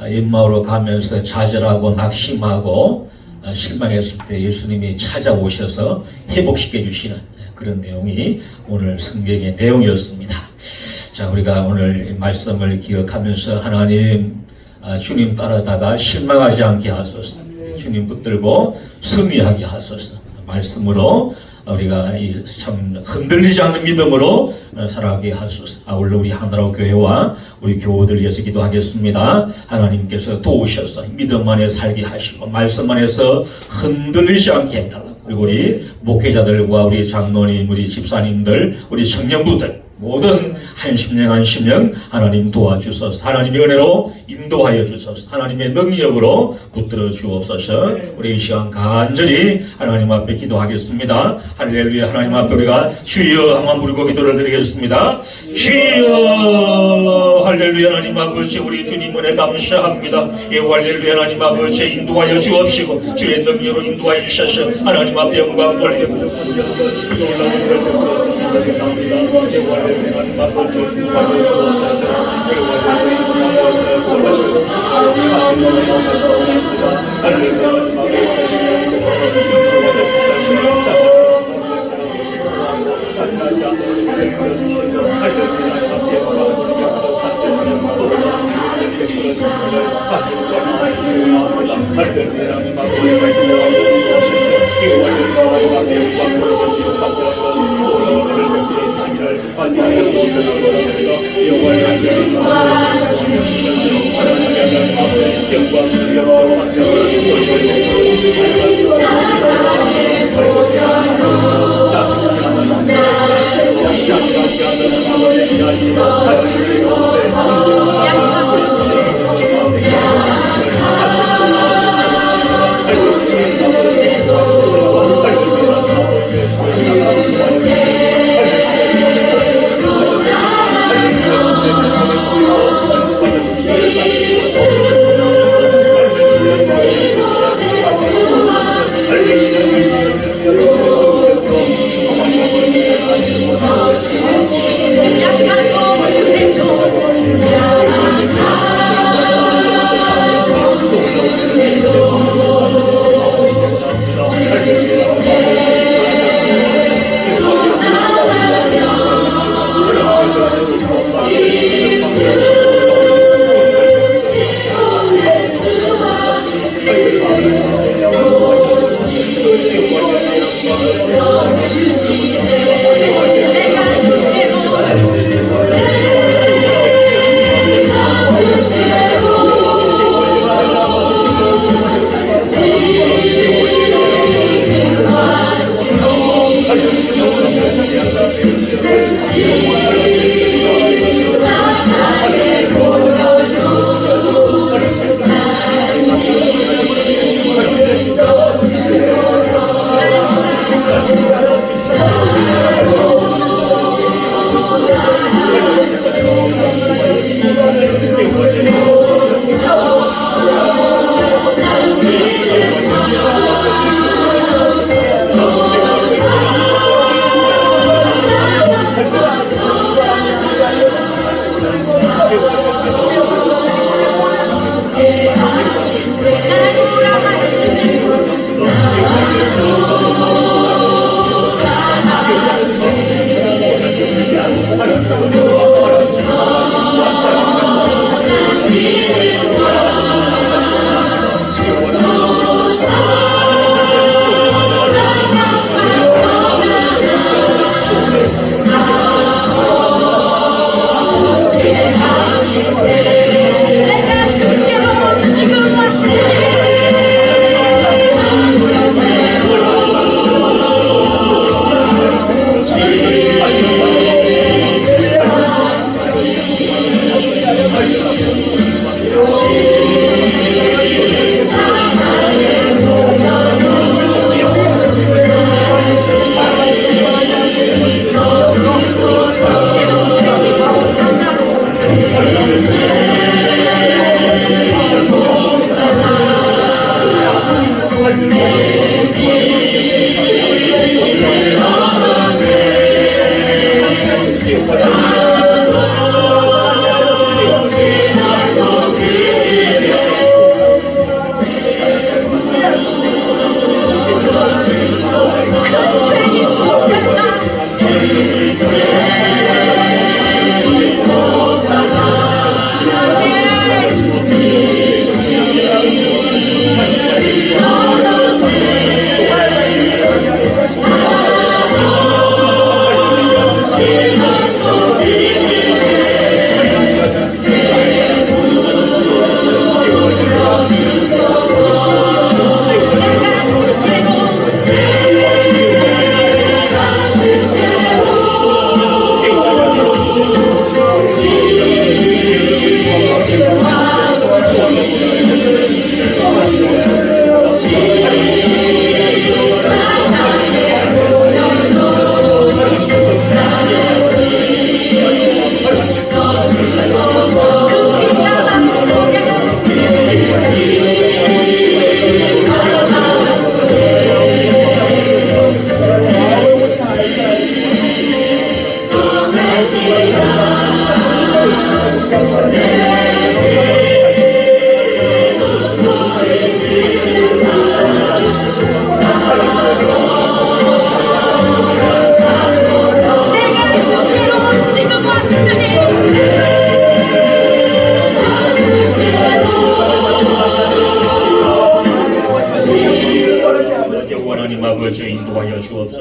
임마오로 가면서 좌절하고 낙심하고 실망했을 때 예수님이 찾아오셔서 회복시켜 주시는 그런 내용이 오늘 성경의 내용이었습니다. 자, 우리가 오늘 말씀을 기억하면서 하나님, 주님 따르다가 실망하지 않게 하소서. 주님 붙들고 승리하게 하소서. 말씀으로 우리가 참 흔들리지 않는 믿음으로 살아가게 하소서. 아울러 우리 하나로 교회와 우리 교우들 위해서 기도하겠습니다. 하나님께서 도우셔서 믿음 안에 살게 하시고 말씀 안에서 흔들리지 않게 해달라. 그리고 우리 목회자들과 우리 장로님, 우리 집사님들, 우리 청년부들 모든 한 심령 하나님 도와주소서. 하나님의 은혜로 인도하여 주소서. 하나님의 능력으로 붙들어 주옵소서. 우리 이 시간 간절히 하나님 앞에 기도하겠습니다. 할렐루야. 하나님 앞에 우리가 주여 한번 부르고 기도를 드리겠습니다. 주여 할렐루야. 하나님 아버지, 우리 주님 은혜 감사합니다. 예, 할렐루야. 하나님 아버지 인도하여 주옵시고 주의 능력으로 인도하여 주셔서 하나님 앞에 영광 돌리며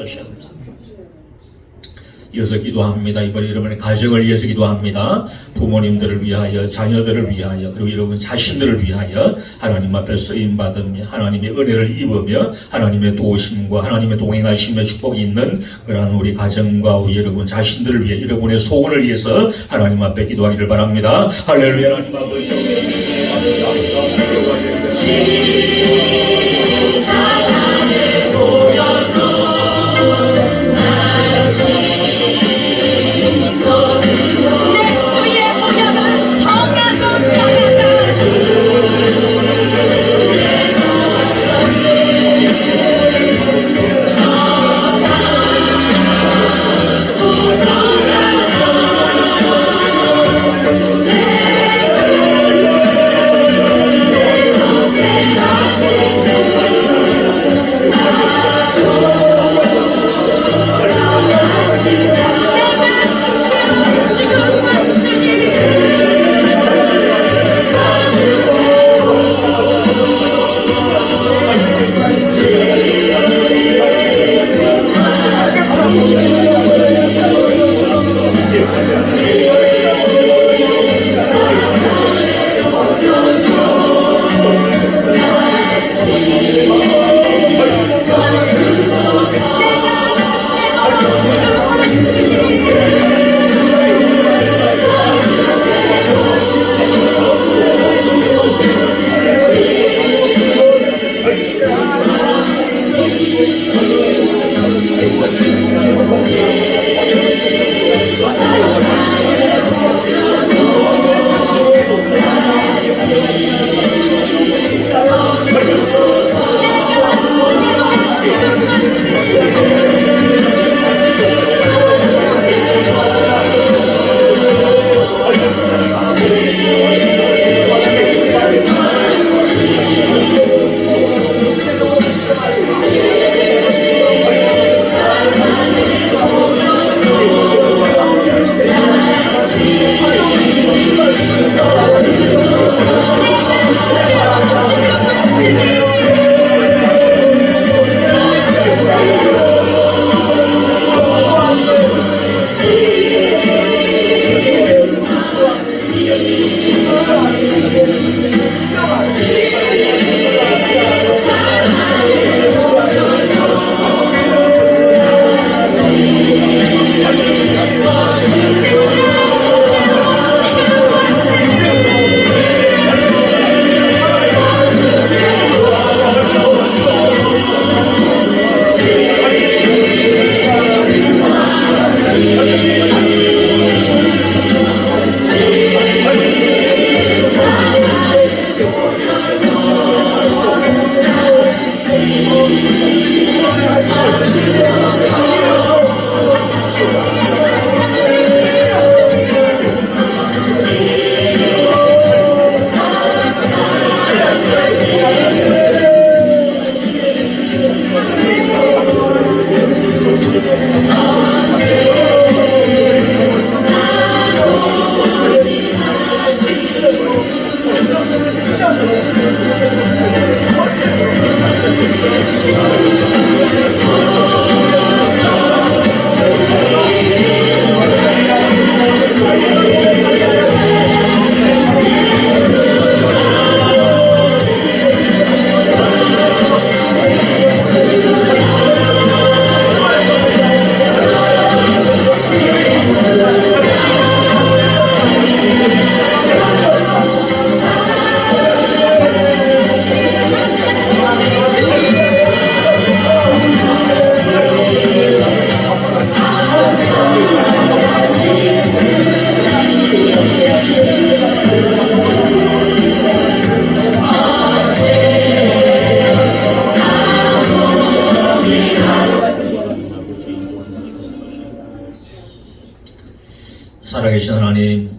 주셨다. 이어서 기도합니다. 이번에 여러분의 가정을 위해서 기도합니다. 부모님들을 위하여, 자녀들을 위하여, 그리고 여러분 자신들을 위하여 하나님 앞에 쓰임받으며 하나님의 은혜를 입으며 하나님의 도우심과 하나님의 동행하심의 축복이 있는 그러한 우리 가정과 우리 여러분 자신들을 위해 여러분의 소원을 위해서 하나님 앞에 기도하기를 바랍니다. 할렐루야. 하나님 아버지 살아계신 하나님,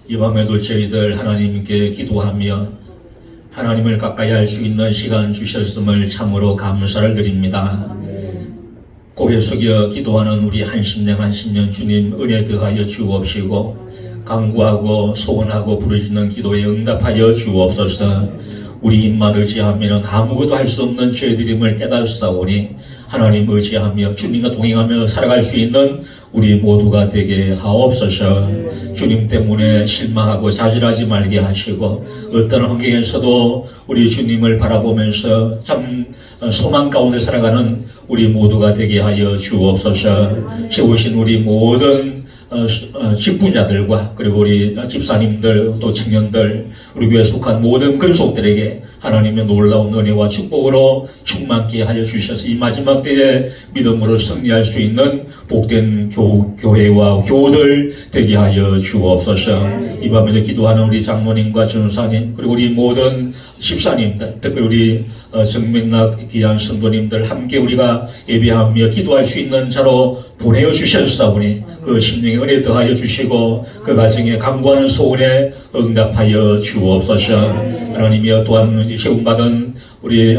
이 밤에도 저희들 하나님께 기도하며 하나님을 가까이 할 수 있는 시간 주셨음을 참으로 감사를 드립니다. 고개 숙여 기도하는 우리 한심령 주님 은혜 더하여 주옵시고 간구하고 소원하고 부르짖는 기도에 응답하여 주옵소서. 우리 입맛 의지하면 아무것도 할 수 없는 죄들임을 깨달사오니 하나님 의지하며 주님과 동행하며 살아갈 수 있는 우리 모두가 되게 하옵소서. 주님 때문에 실망하고 좌절하지 말게 하시고 어떤 환경에서도 우리 주님을 바라보면서 참 소망 가운데 살아가는 우리 모두가 되게 하여 주옵소서. 세우신 우리 모든 직분자들과 그리고 우리 집사님들 또 청년들 우리 교회에 속한 모든 근속들에게 하나님의 놀라운 은혜와 축복으로 충만케 하여 주셔서 이 마지막 때에 믿음으로 승리할 수 있는 복된 교회와 교우들 되게 하여 주옵소서. 이 밤에도 기도하는 우리 장로님과 전사님 그리고 우리 모든 집사님들 특별히 우리 정민락 귀한 성도님들 함께 우리가 예배하며 기도할 수 있는 자로 보내어 주셨사오니 그 심령의 은혜 더하여 주시고 그 가정에 간구하는 소원에 응답하여 주옵소서. 하나님이여 또한 세움받은 우리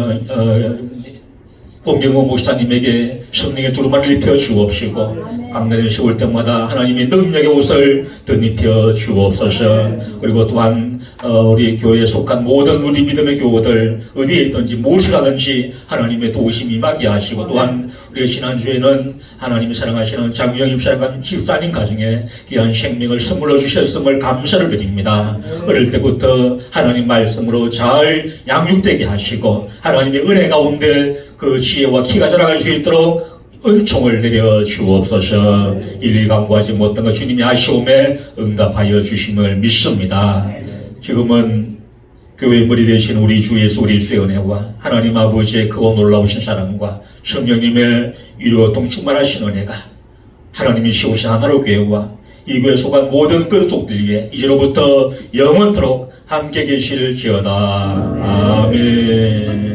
권경호 목사님에게 성령의 두루마리를 입혀 주옵시고 강단에 세울 때마다 하나님의 능력의 옷을 덧입혀 주옵소서. 그리고 또한 우리 교회에 속한 모든 우리 믿음의 교우들 어디에 있든지 무엇을 하든지 하나님의 도우심이 임하게 하시고 또한 우리 지난주에는 하나님이 사랑하시는 장유영 집사님 가정에 귀한 생명을 선물로 주셨음을 감사를 드립니다. 어릴 때부터 하나님 말씀으로 잘 양육되게 하시고 하나님의 은혜 가운데 그 지혜와 키가 자라갈 수 있도록 은총을 내려 주옵소서. 일일이 간구하지 못한 것 주님이 아쉬움에 응답하여 주심을 믿습니다. 지금은 교회의 머리 되신 우리 주 예수 그리스도의 은혜와 하나님 아버지의 크고 놀라우신 사랑과 성령님의 위로통 충만하신 은혜가 하나님이 세우신 하나로 교회와 이 교회에 속한 모든 끈속들 위에 이제로부터 영원토록 함께 계실지어다. 아멘.